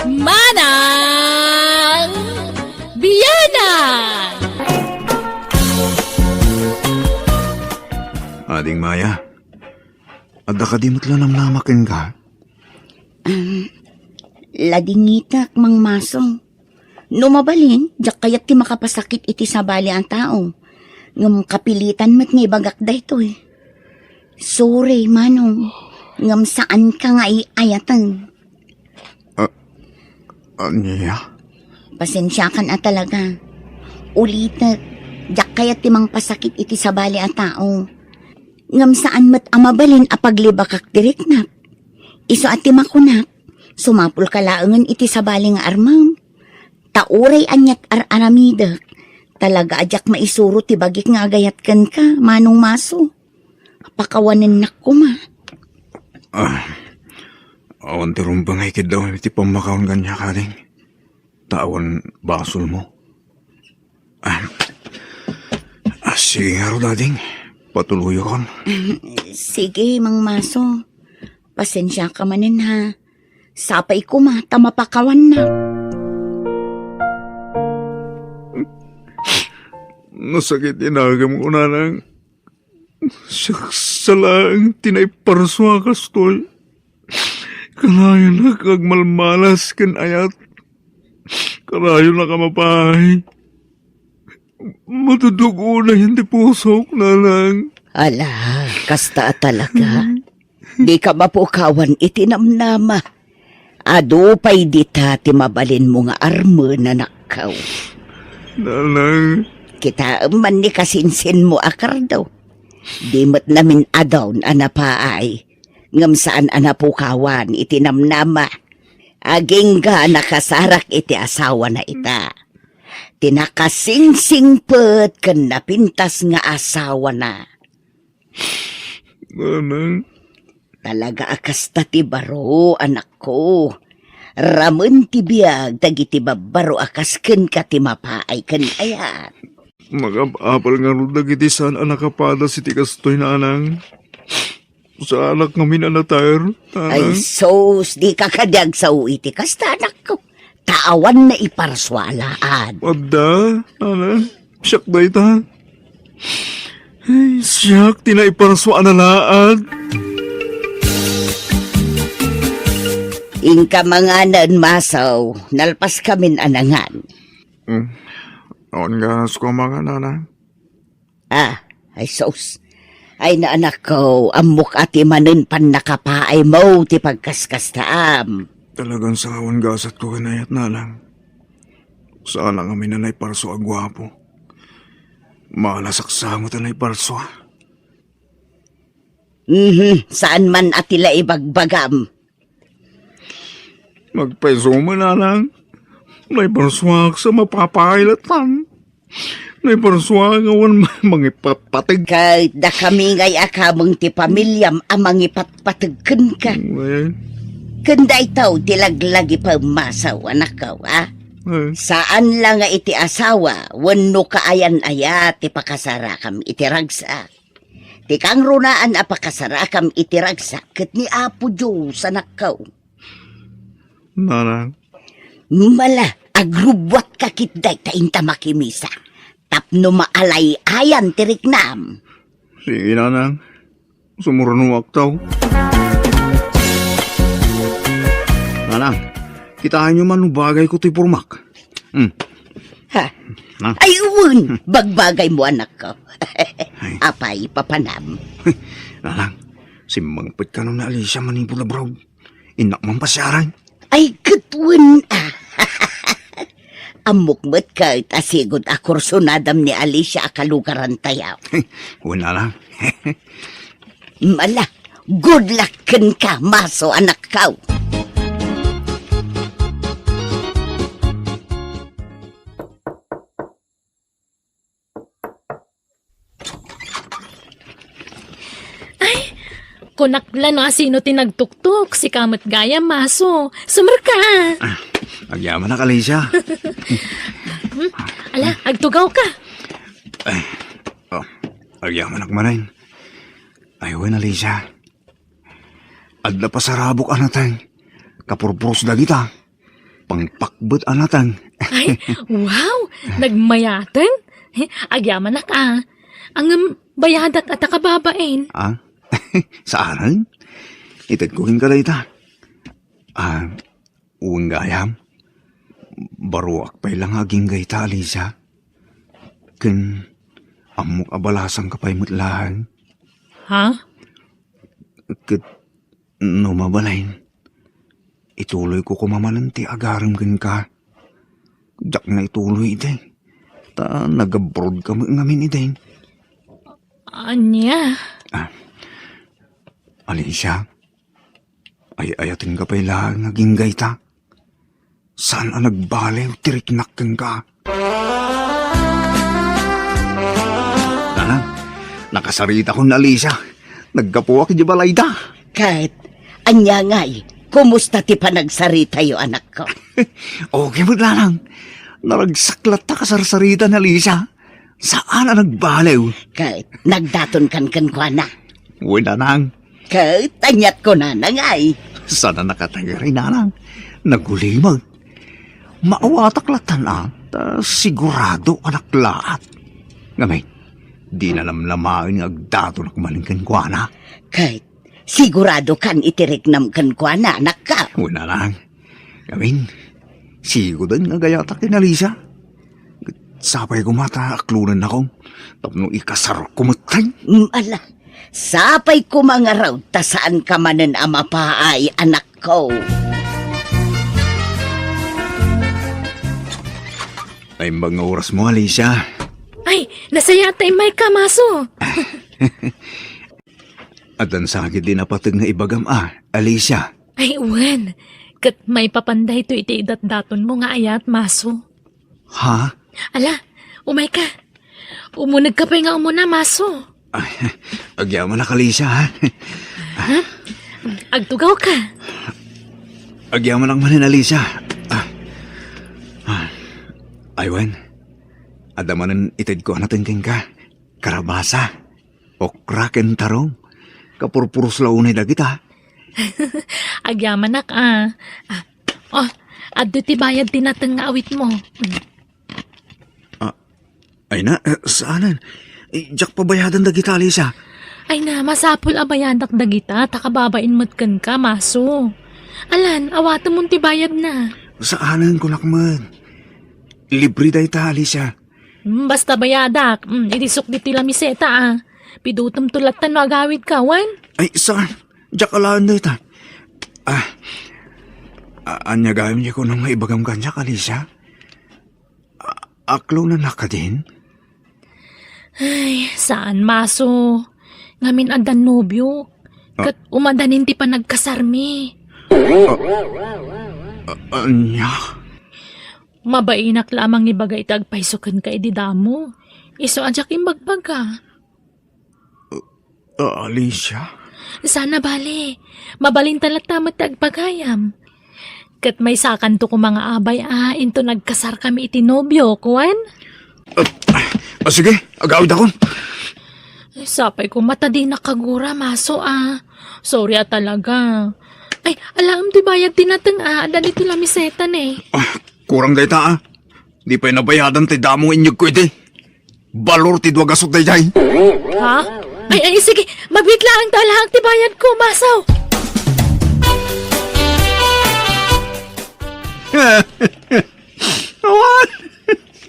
Manang Biyana! Ading Maya, adda ka di mo't lanam namakin ka. Ladingitak, Mang Masong. Numabalin, jak kayat ti makapasakit iti sabali ang tao. Ngam kapilitan mat nga ibagak da ito eh. Sorry, Manong. Ngam saan ka nga iayatan. Anya? Pasensya ka na talaga. Ulitat, jak kayat ti mang pasakit iti sabali ang tao. Ngam saan mat amabalin apaglibakak diriknap. Iso at ti makunak, sumapul ka laangan iti sabali nga armam. Tauray anyat aramidak. Talaga ajak maisuro ti bagik nga agayat kan ka, Manong Maso. Pakawanan nak ko ma. Awan ti rumbangay kid daw iti pamakaon kanya kading. Tawan basol mo. Sige nga ro, dading. Patuloy kon. Sige, Mang Maso. Pasensya ka manin ha. Sapay ko ma, tamapakawan na. Nasakit inagam ko na lang. Salang tinayparswa kastoy. Kalayo na kagmalmalas kan ayat. Kalayo na kamapahay. Matudugo na yung tipusok na lang. Ala, kasta talaga. Di ka mapukawan itinamnama. Ado pa'y dita timabalin mo nga armo na nakaw. Nalang. Kita man ni kasinsin mo akar daw. Di mo't namin adaw na napaay. Ngam saan anapukawan itinamnama. Aging ga nakasarak iti asawa na ita. Tinakasingsingpet kan napintas nga asawa na. Nalang. Talaga akas ta ti baro, anak ko. Ramon ti biyag, dagiti babaro akas ken ka ti mapaay ken ayat. Magapapal nga rin dagiti saan anak kapada si tikastoy na anang. Sa anak ngamin anatayr. Ay sos, di ka kadyag sa uiti kasta anak ko. Taawan na iparswalaan. Wadda, anang. Siyak da ita. Ay, siyak, tinaiparaswa analaad. Ingka mga naan masaw, nalpas kamin anangan. Noon nga ko mga nanang. Ay sos. Ay na anak ko, amok ati manin pan nakapaay mo ti pagkaskastaam. Talagang sawan gasat ko kanayat nanang. Saan ang amin nanay parso agwapo. Malasaksa mo tanay parso. Saan man atila ibagbagam? Magpaiso mo nanang. Nay parsuak sa mapapailatan. Nay parsuak awan mangipapatig. Kahit da kami ngay akamong ti pamilyam amang ipatpatagkan ka. Kanda itaw tilaglagi pa masaw anak ka, ha? Saan lang nga iti asawa, wano kaayan-aya ti pakasarakam iti ragsak. Ti kang runaan apakasarakam iti ragsak, ket ni Apo Diyos anak ka. Nanang. Mala, agrubwat kakitday ta inta makimisa. Tapno maalay ayan tiriknam. Sige nanang. Sumurunuak taw. Nanang, kitaan nyo man bagay ko ti purmak. Ha? Ay, uwan! Bagbagay mo anak ko. Apay, papanam. Nanang, simbangpit ka nung na Alicia manipula bro. Inak man pasyaran. Ay, katwan amukmat ka asigod akursunadam ni Alicia akalugaran tayaw. Wala lang. Mala, good luck ken ka, maso anak ka. Kunakla na sino tinagtuktok, si Kamat Gaya Maso. Sumar ka! Agyaman na Alicia. Ala, agtugaw ka. Agyaman akmanayin. Ayun Alicia. Adla pa sa rabok anatay. kapurpuros na kita. Pangpakbet anatan. Ay, wow! Nagmayatan? Agyaman na ka. Ang bayadak at akababain. Ah? Saaran? Itagkuhin ka na ita. Uwang gayam. Baruak pa'y lang aging gayta, Alisa. Ken, amok abalasang kapay mutlahan. Ha? Ket, no mabalain. Ituloy ko kumamananti agaram ken ka. Jak na ituloy ite. Ta nag-abroad ka ngamin ite. Anya? Alicia, ay ayatin ka pa'y lang naging gayta. Saan ang nagbalew tiriknak kang ka? Nanang, nakasarita ko na Alicia. Nagkapuwak di balay da. Kahit, anya ngay, kumusta ti panagsarita yo anak ko? Okay mo lang. Naragsaklat ta kasarsarita na Alicia. Saan ang nagbalew? Kahit, nagdaton kan kwa na. Uy, nanang. Kahit, anyat ko na ngay. Sana nakatagari, nanang. Nagulimag. Maawataklatan sigurado anak lahat. Ngamay, di na lamlamain agdato na kumalingkan ko na. Kahit, sigurado kan itiriknam kan kwa na anak ka. Uy, nanang. Ngamin, siguro din nga gayata kinalisa. Sapay ko mata, aklunan akong. Tapno ikasar kumatay. Ala, sapay ko mga raw, ta saan ka manan amapaay, anak ko. Ay mga oras mo, Alicia. Ay, nasaya tayo may kamaso. At ang sakit din napatag na ibagam Alicia. Ay, uwan. Kat may papanday to iti idat-daton mo nga ayat maso. Ha? Ala, umay ka. Umunag ka pa nga umuna maso. Ay, agyaman na ka, Alicia, ha? Agtugaw ka. Agyaman ang manin, Alicia. Aywan, adamanan itid ko natin king ka. Karabasa, okra ken tarong. Kapurpuros launay dagita. Agyaman na ka. Adto ti bayad tinatang nga awit mo. Ay na, saanan? Jak pabayadan dagita, Alicia. Ay na, masapul abayadak dagita, takababain matkan ka, maso. Alan, awatan mong ti bayad na. Saanan ko nakman? Libre day ta, Alicia. Basta bayadak, itisok di tila miseta Pidutom tulatan no agawid ka, wan? Ay, saan? Jak alaan day ta. Anya gayam niya ko nang maibagam kanya, Alicia. Aklo na naka din? Ay, saan maso? Ngamin adan nobyo. Kat umadanin ti pa nagkasarmi. Anya? Mabainak lamang ni bagay tagpaisokan ka ididamo. Iso adyak imbagbag ka. Alicia? Sana bali. Mabalin talat tamat tagpagayam. Kat may sakan to ko mga abay into nagkasar kami iti nobyo, kuwan? Sige, agawid ako. Sapay ko mata di nakagura, maso Sorry talaga. Ay, alam di bayad tinatang adan iti lamisetan eh. Kurang day ta Di pa'y nabayadan tay damong inyog ko iti. Balor ti dwagasot day jay. Ha? Ay, sige. Mabit lang ang talahang ti bayad ko, masaw.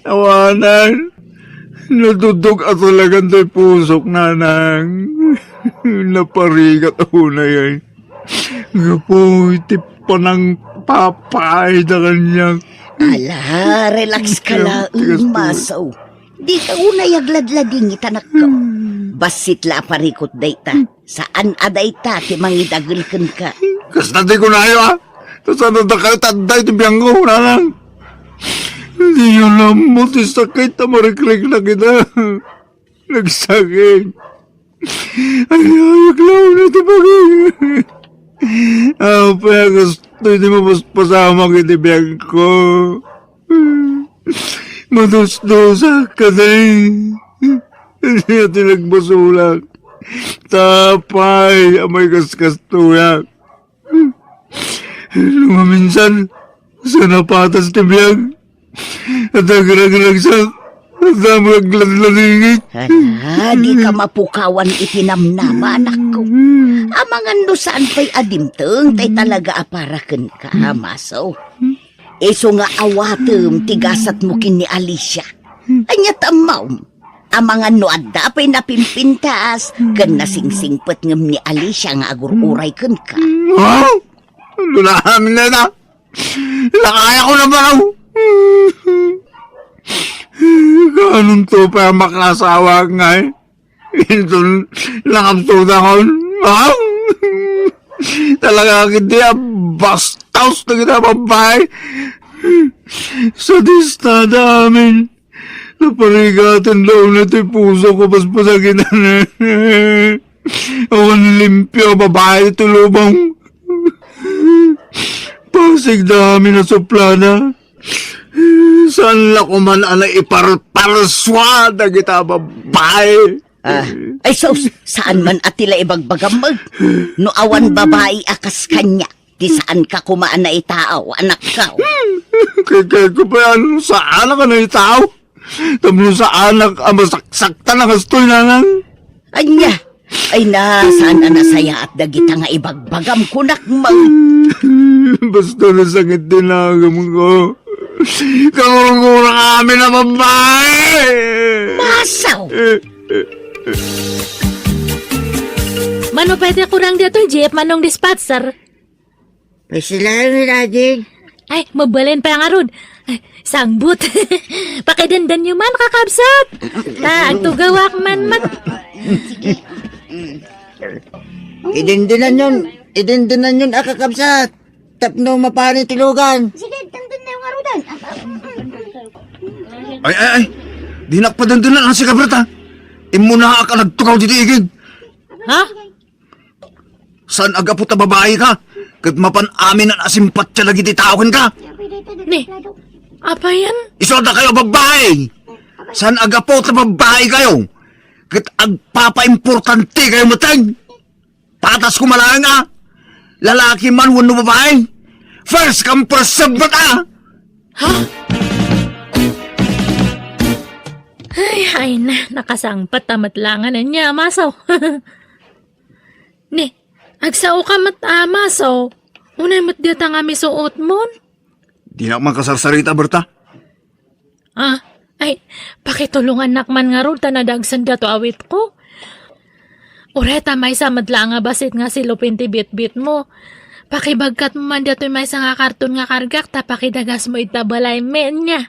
Awanan. Nadudog at talagang tay pusok, nanang. Naparigat ako na yan. Gapoy, tipa ng papay na kanyang. Ala, relax ka lang, masaw. Di ka unay agladlading itanak ko. Basit la parikot dayta. Saan adayta ti mangidagulkan ka. Kastante ko na ayo Saan na kayo tanday ti biyang ko, nanang. Hindi yun lang mo ti sakit na marikrik na kita. Nagsakit. Ay, ayaglaw na ti bagay. Apa gusto hindi mo pasama kiti biyang ko. Madus-dusa ka din. Hindi natin nagbasulak. Tapay, amay kaskas tuyak. Lumaminsan, sa napatas tibiyag. At agrag-rag sa damagladladingit. Hala, di ka mapukawan itinamnama, anak ko. Amangan no saan pa'y adimteng, tay talaga aparaken ka, maso. Eso nga awatem, tigasat mo kin ni Alicia. Anya tamaw, amangan no adda pa'y napimpintas, kan nasingsingpet ngem ni Alicia nga agur-uray ken ka. Ha? Lulahamin na na. Lakaya ko na ba? Ganun to pa makasawa nga eh. Ito nakapsuda ko. Ha? Talaga hindi bastaus na kita babae. Sa dista namin. Naparigatan daw na ito'y puso ko paspasagitan. Awan limpyo babae ito lubang. Pasig dami na suplana. Saan la ko man ana iparparswada kita babae. Ay sus, saan man atila ibagbagamag? No awan babae akas kanya, di saan ka kumaan na itao, anak ka. Kaya ko pa yan, sa anak ka na itao. Tamlo sa anak, masakta na kastoy nanan. Anya, ay na, saan na nasaya at dagita nga ibagbagam kunak mag... Basta nasakit din agam ko. Kangurang-kurang kami na babae. Masaw! Mano pwede kurang dito, Jeep, manong dispatcher. Ay sila yung rading. Ay, mabalin pa nga ron. Ay, sangbut. Pakidandan nyo man, kakabsat. Ta, ang tugawak man mat. Idindinan yun akakabsat. Tapno mapani tilugan. Sige, tandun na yung arudan. Ay. Di nakpadandanan ang si Kabrata. Imuna ka nagtukaw dito igig. Ha? Saan aga po ta babae ka? Kat mapan amin ang asimpat siya lagi di tawagan ka. Ni, apa yan? Isoda kayo babae. Saan aga po ta babae kayo? Kat agpapa-importante kayo matag. Patas ko malang nga. Lalaki man wano babae. First come first serve ba ka? Ha? Ay na, nakasangpat tamatlangan na niya, masaw. Ni, agsao ka masaw. Unay mat dita nga misuot mon. Di na makasarsarita, Berta. Ay, pakitulungan nakman nga ron, tanadagsan ka to awit ko. Ureta may samadla nga basit nga si Lupinti bit-bit mo. Pakibagkat mo man dito may nga karton nga kargak, tapakidagas mo itabalay men niya.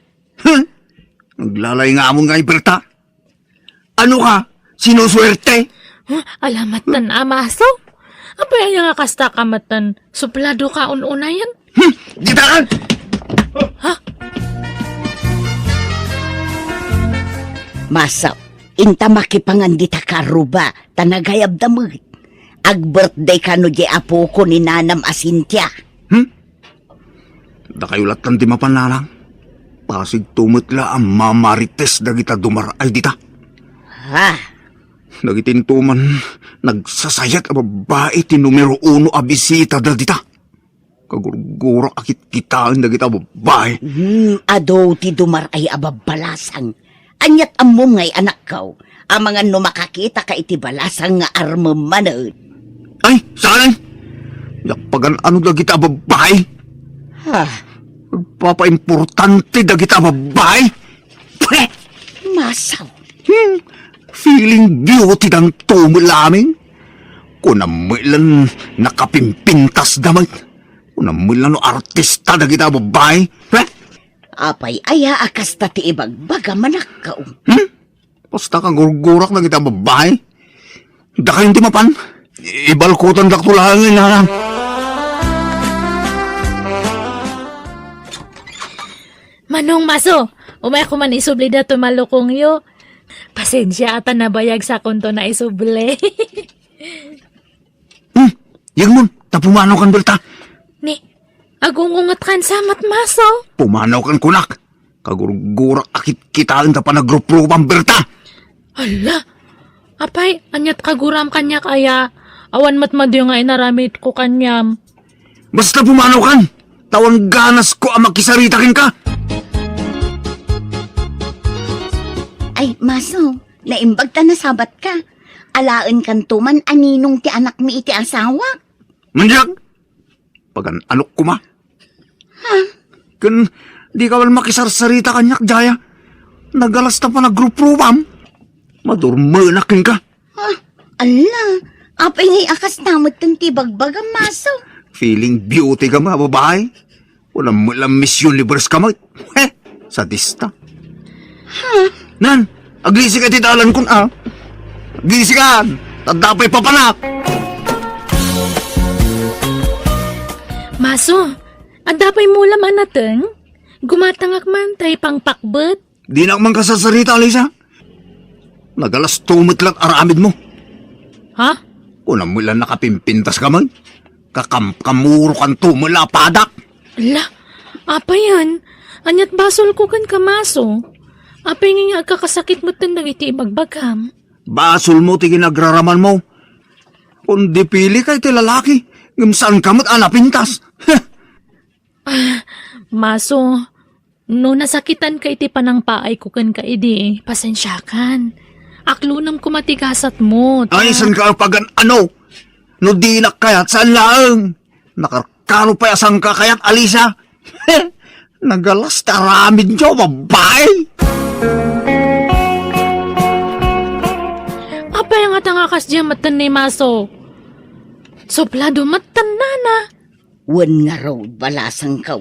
Naglalay nga among nga, Berta. Ano ka? Sinuswerte? Alamatan amaso? Apa yan nga kasta kamatan? Suplado ka unayan? Gitakan! Masaw, inta makipangandita ka ruba, tanagayab damag. Ag-birthday ka no di apo ko ni Nanam Asintya. Da kayo latan di mapanalang. Pasig tumitla ang mamarites da kita dumaray dita. Ha? Nagitintuman, nagsasayat ang babae ti numero 1 a bisita da dita. Kagurgura akit kitaan da kita babae. Ado ti dumaray ababalasang. Anyat among ngay anak kaw. Ang mga numakakita ka iti balasang nga armamanan. Ay, saan? Yakpagan ano da kita babae? Ha? Papa-importante da kita babae? Pre! Masaw. Feeling beauty ng tumulaming? Kunamilan nakapimpintas damay. Kunamilan no artista da kita babae? Pre! Apay aya akas tati ibagbaga manakaw. Basta kang gurgurak na kita babae. Da kayong timapan. Ibalkutan da tulangin na. Manong maso, umay ko man isubli dato malukong yo. Pasensya ata nabayag sa konto na isubli. Yang mon, tapumanaw kan Berta. Ni, agungungat kan samat maso. Pumanaw kan kunak. Kagurgurak akit kitaan ta pa na grup-grupang Berta. Hala, apay, anyat kaguram kanya kaya, awan matmadyo nga inaramit ko kanyam. Basta pumanaw kan, tawan ganas ko ang makisaritakin ka. Ay, Maso, naimbag ta na sabat ka. Alaan kan tuman aninong ti anak mi iti asawa. Manjak, pagan anok ko ma. Kan, di ka wal makisarsarita kanyak, Jaya. Nagalas na pa na grup-rupam. Madurmanakin ka. Ala, apay ngay akas namot ng tibagbaga, Maso. Feeling beauty ka mga babae. Walang Miss Universe ka mo. Sadista. Nan, agrisi ka titalan kun Agrisi ka. Tadapay papanak. Maso, andapay mo laman natin. Gumatangak man tay pang pakbet. Di na man kasasarita, Alisa. Nagalas tumutlat aramid mo. Ha? Kung namulan nakapimpintas ka man. Kakamuro kan tumula padak. Ala, apa yan? Anyat basol ko kan kamaso. Apa yung nga kakasakit mo tandang iti ibagbagam? Basol mo ti ginagraraman mo. Kung di pili ka iti lalaki, saan ka mo't anapintas? Maso, no nasakitan ka iti panang paay ko kan ka idi, pasensyakan. Aklunam ko matigasat mo. Ay, san ka pagan ano? No dilak kayat saan laang? Nakarkano pa asang ka kayat, Alisa? Nagalas taramid nyo, babae! Apa yung atangakas diya matan ni Maso? Soplado matan na. Wan nga raw balasang kaw.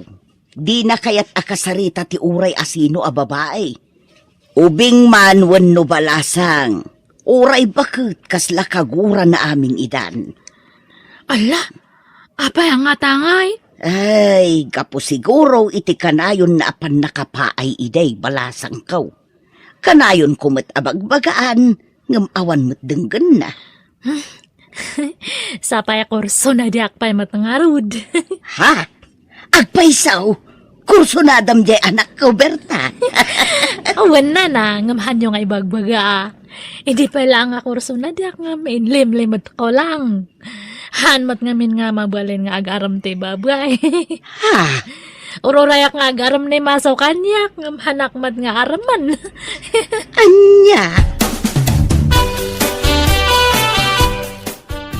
Di na kayat akasarita ti uray asino a babae. Ubing man wan no balasang. Uray bakit kasla kagura na aming idan. Ala, apa yung atangay? Ay, kapo siguro iti kanayon na apan nakapaay iday balasang kaw. Kanayon kumat abagbagaan, ngam awan mo't denggan na. Sapay kurso na di akpay matangarud. Ha? Agpaisaw? Kurso na dam jay anak ko, Berta. Awan na, ngamhan yung ay bagbaga. Hindi pa lang nga kurso na di ak nga mainlim-limot ko lang. Hanmat ngamin nga mabalin nga agaram te babay. Ha? Urorayak nga agaram ni masaw kanyak, ngamhanak mat nga araman. Anya?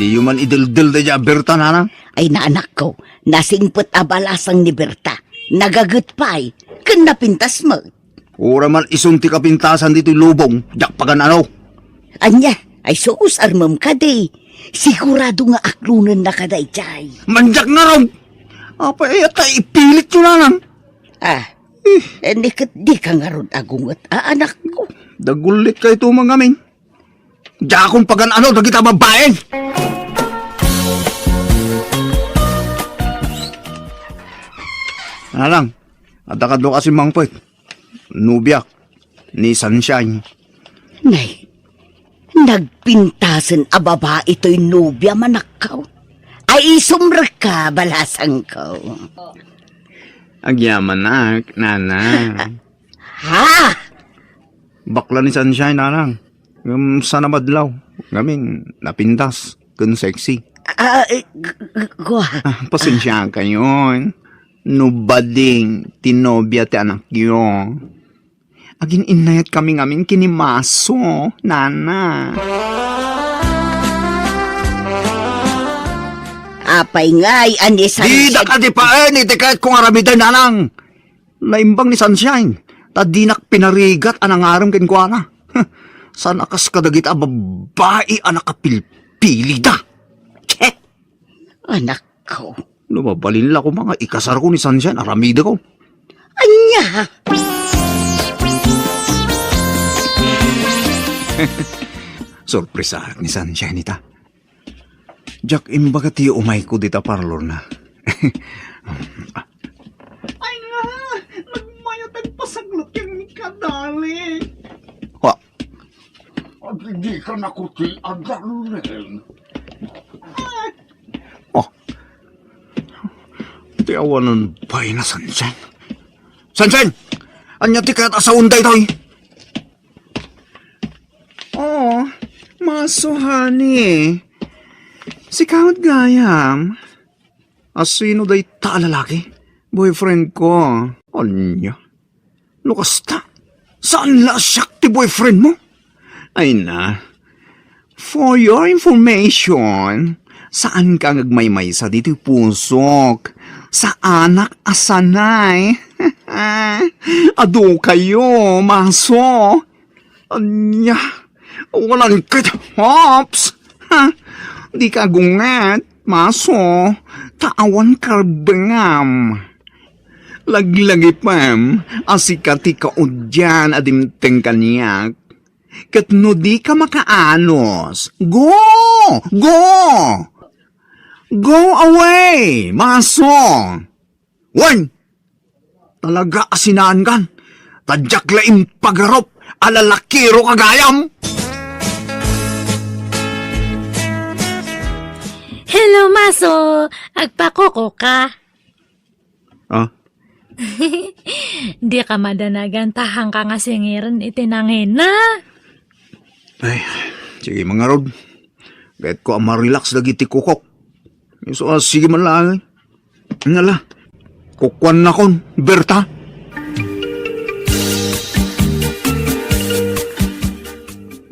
Di yuman idildil da dya, Berta, nana. Ay naanak ko, nasingpot abalasang ni Berta. Nagagut pa'y, kan napintas mo. Ura man isunti ka pintasan dito lubong, jak pagan ano. Anya, ay suus armam ka day. Sigurado nga aklunan na kaday jay. Manjak nga raw. Apa ta ipilit yun, nanan. Di ka nga ron agungot, anak ko. Dagulit ka ito mga amin. Jakong pagan ano, dagita babae. Alang, ada ka doon kasi mangpit. Nubiak, ni Sunshine. Nay, nagpintasan a baba ito'y nubya manakaw. Ay isumra ka, balasang ko. Agyaman na, nana. Ha? Bakla ni Sunshine, alang. Sana madlaw. Ngamin, napintas. Kun sexy. Pasensya ka yun. Nubading, tinobya ti anak yun. Agin inayat kami ngamin kinimaso, nana. Apay nga'y ani Di da ka di pa iti kahit kung aramidan nanang. Laimbang ni Sunshine, tadinak pinarigat anang aram kinkwana. San akas kadagit a babae anak kapilpili da. Che! Anak ko. Lumabalin la ko mga ikasar ko ni Sunshine, aramida ko. Anya? Sorpresa ni Sunshine ita. Jack, imbaga tiyo umay ko dita parlor na. Ay nga! Nagmayatag pasaglat yung ni kadali. Wa? At hindi ka nakuti ang galunin. Oh. Ti awanan ba na Sunshine? Sunshine! Anya ti kaya't asaunday tayo. Oh, maso honey. Si Kawat Gayam. Sino day ta lalaki? Boyfriend ko. Anya? Lukas ta. Saan lasak ti boyfriend mo? Ay na. For your information, saan ka ngagmaymay sa dito pusok? Sa anak asanay. Ado kayo, maso. Anya, walang hops. Ha? Di ka gungat, maso. Taawan karbengam. Laglagi pam, asikati ka udyan adimteng kanyak. Kat no di ka makaanos. Go! Go! Go away, maso! Wan! Talaga asinaan kan. Tadyak laing pagarop, alalakiro kagayam. Hello, Maso! Agpakoko ka. Ah? Di ka madanagan, tahang ka nga singiran itinangin na. Ay, sige mga rod. Kahit ko ang marelax lagi ti kukok. So, sige man lang. Ngala, kukwan na kon, Berta.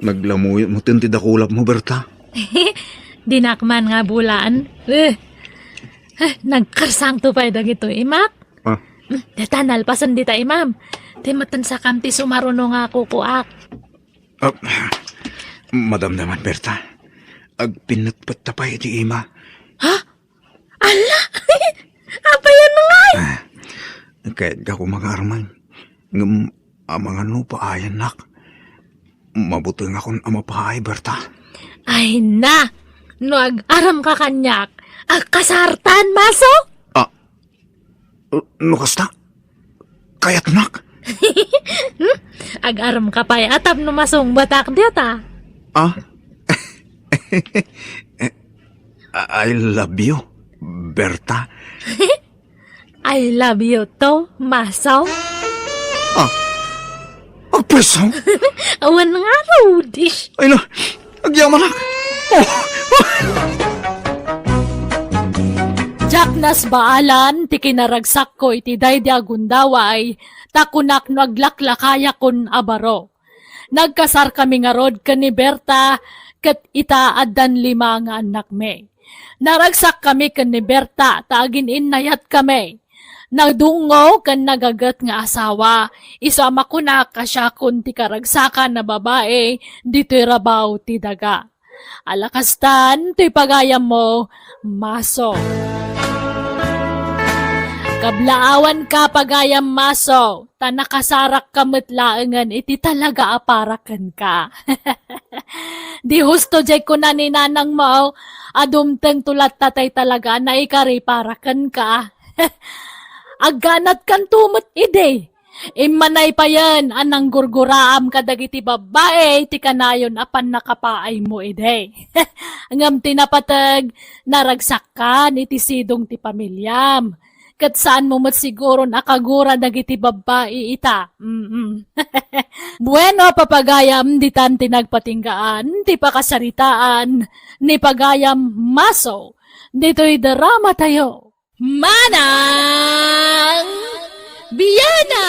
Naglamuy mo tinti dakulap mo, Berta. Dinakman nga bulaan. Nagkarsang to pa dagito, imak. Ah, Detanal pasan dita, imam. Di matan sa kamti sumaruno nga kukuak. ah, Madam naman, Berta. Agpinatpat tapay di ima. Ala! Apa yan mo nga? Kahit ka ko mag-arman. Ngam, mga no paayan nak. Mabuti nga kung amapahay, Berta. Ay na! No ag-aram ka kanyak. Kasartan, Maso? No kasta? Kayat nak? Ag-aram ka pa atap no masong batak dita. Ah? I love you, Berta. I love you to, Maso. Preso? Awan nga, Rudish. Ay na, agyaman nak. Oh, Jak nas baalan, ti kinaragsak ko iti daydi agundaway, takunak no aglaklakaya kun abaro. Nagkasar kami nga rod ka ni Berta, kat ita addan 5 nga anak me. Naragsak kami kan ni Berta, taagin inayat kami. Nagdungo kan nagagat nga asawa, isama ko na kasya kun ti karagsakan na babae, dito rabaw ti daga. Alakastan, ti pagayam mo, Maso. Kablaawan ka pagayam, Maso, ta nakasarak kamatlaangan iti talaga aparakan ka. Di husto jay ko na ni nanang mo, adumteng tulat tatay talaga na ikariparakan ka. Agganat kan tumot ide. Imanay pa yan, anang gurguraam kadagiti babae, ti kanayon apan nakapaay mo ide. Ngam tinapatag, naragsak ka ni ti sidong ti pamilyam. Kat saan mo siguro nakagura dagiti babae ita. Bueno, papagayam, di tan tinagpatinggaan, ti pakasaritaan, ni pagayam Maso, dito'y drama tayo. Manang Biyana!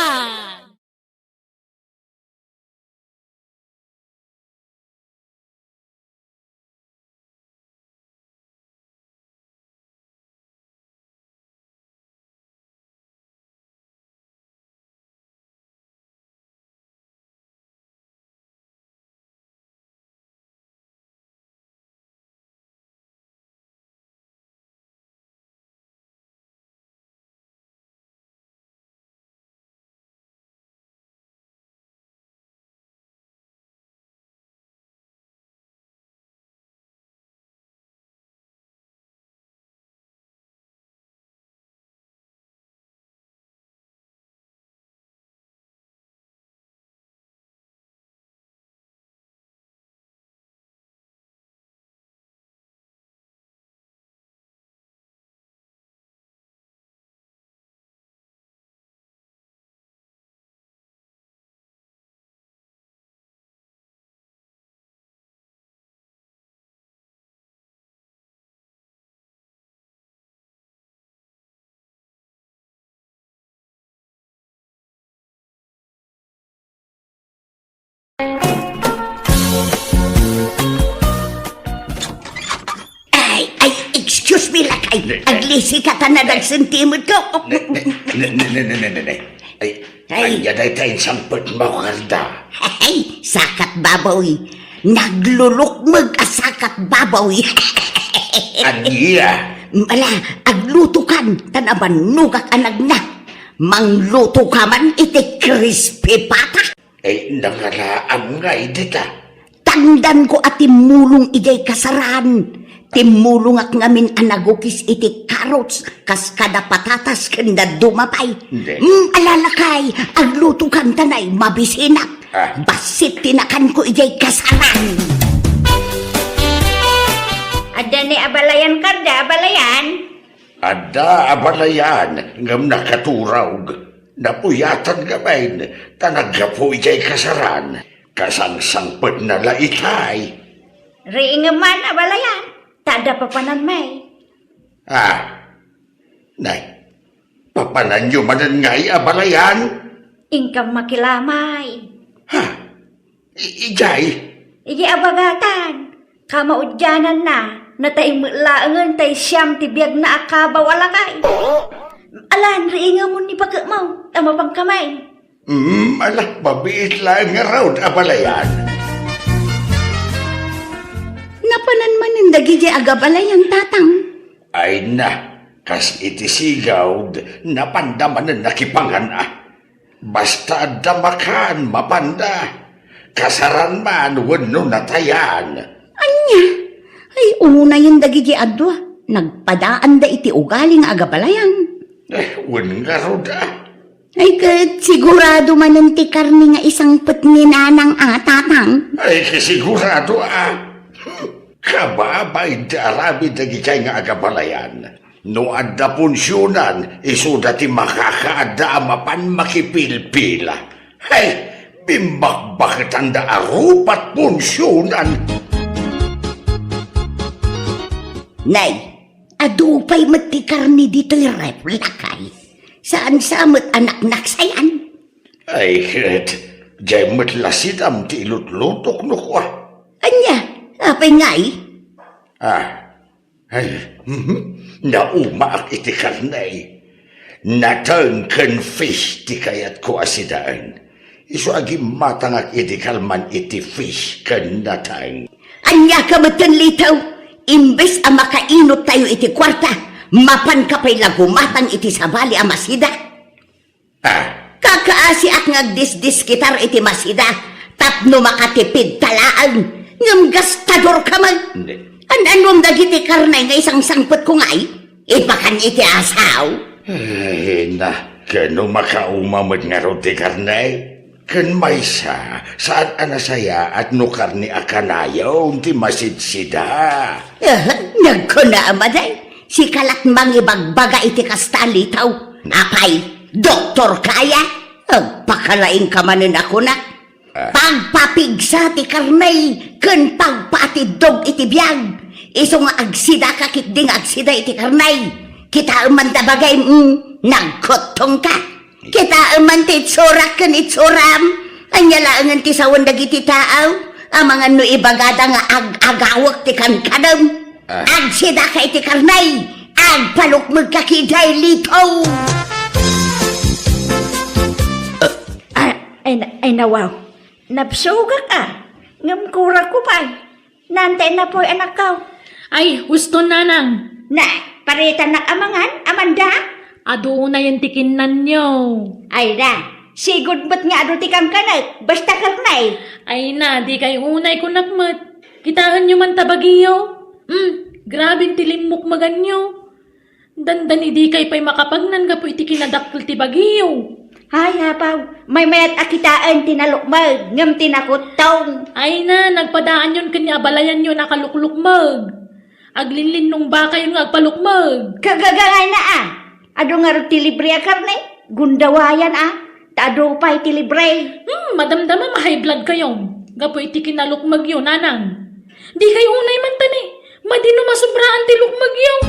Aglisi ka tanadag sentimod ko. Ay, yaday tayong sampot mo, Karda. Ay, sakat babaw. Naglulukmag a sakat babaw. Aniya. Mala, agluto kan, tanaban nugak anag na. Mangluto ka man, iti crispy pata. Ay, nangalaam nga idita. Tangdan ko at timulong ijay kasaran. Timulong ak ngamin anagukis iti carrots, kas kada patatas kanda dumapay. Hindi. Alalakay, agluto kan tanay, mabisinak. Basit tinakan ko ijay kasaran. Ada ni abalayan Karda, abalayan. Ada abalayan, ngam nakaturog. Napuyatan gabain, tanagapo ijay kasaran. Kasang sangpot na laitay. Riingaman abalayan. Tada papanan may. Nay, papanan nyo manan nga'y abalayan? Ingkam makilamay. Ijay? Iji abagatan. Kamaudyanan na. Natay mulaangan tay siyam tibiyag na akabaw alakay. Alan, riinga mo ni pagkamaw. Tama pang kamay. Alah, babiit lang nga raw abalayan. Napanan man ang dagi jay agabalayan tatang. Ay na, kas iti sigaw, napandaman na nakipangan Basta damakan, mapanda. Kasaran man, wano natayan. Anya, ay una yung dagi jay adwa. Nagpadaan da iti ugaling agabalayan. Wan nga raw Ay kat sigurado man ang tikarni nga isang putninanang tatang. Ay, kasigurado Kababay da arabi dagi kay nga agabalayan. No adda punsyonan, iso dati makakaada mapan makipilpila. Hey, bimbak-bakit ang da arupat punsyonan. Nay, adupay matikar ni dito'y reflakay. Saan samot anak naksayan? Ay, jay matlasid am ti ilutlutok no ko Anya, apay ngay? Naumaak iti karnay. Natangkan fish ti kayat ko asidaan. Iso agi matangak iti kalman iti fish kan natang. Anya ka matan litaw? Imbes ang makainot tayo iti kwarta, mapan ka pa'y lagumatang iti sabali ang masida. Kakaasi at ngagdisdis kitar iti masida, tapno makatipid talaan, ngam gastador ka man. Anong dagiti karnay nga isang sangpot ko nga'y, ipakan iti asaw. Ay na, kano makaumamad nga ro ti karnay? Kan maysa, saan anasaya at no karni akanayaw ti masidsida. Nagkuna amaday, si kalat mangibagbaga iti kastalitaw. Apay, doktor kaya? Pagpakalaing ka manin ako na. Pagpapigsa ti karnay, kan pagpatidog iti biyag. Iso nga agsida kakit ding agsida iti karnay. Kita umanda bagay, nagkotong ka. Kita man ti itsura kan itsuram. Anyalaangan ti sawan dagiti taaw. Amangan no ibagada nga agawak ti kankadam. Agsida ka iti karnay. Agpalukmag ka kiday litaw. Ay nawaw. Napsugak Ngamkura ko pa. Nantay na po'y anak ko. Ay, gusto nanang. Na, paritan na amangan, amanda. Ado na yung tikinan nyo. Ay na, sigod ba't nga ado tikang kanag, basta karnay. Ay na, di kay unay ko nakmat. Kitahan nyo man tabagiyo. Grabing tilimok maganyo. Dandan idi kay pa'y makapagnan ka po iti kinadakil ti bagiyo. Ay hapaw, may mayat akitaan tinalukmag, ngam tinakutong. Ay na, nagpadaan yun kanya balayan yun nakaluklukmag. Aglinlin nung baka yun nga agpalukmag. Kagagangay na Ado nga ro tilibre karne, gundawayan Tado pa'y tilibre. Madamdama ma-high blood kayo. Gapo iti kinalukmag yun, nanang. Di kayo unay man tani. Madino masubraan ti lukmag yun.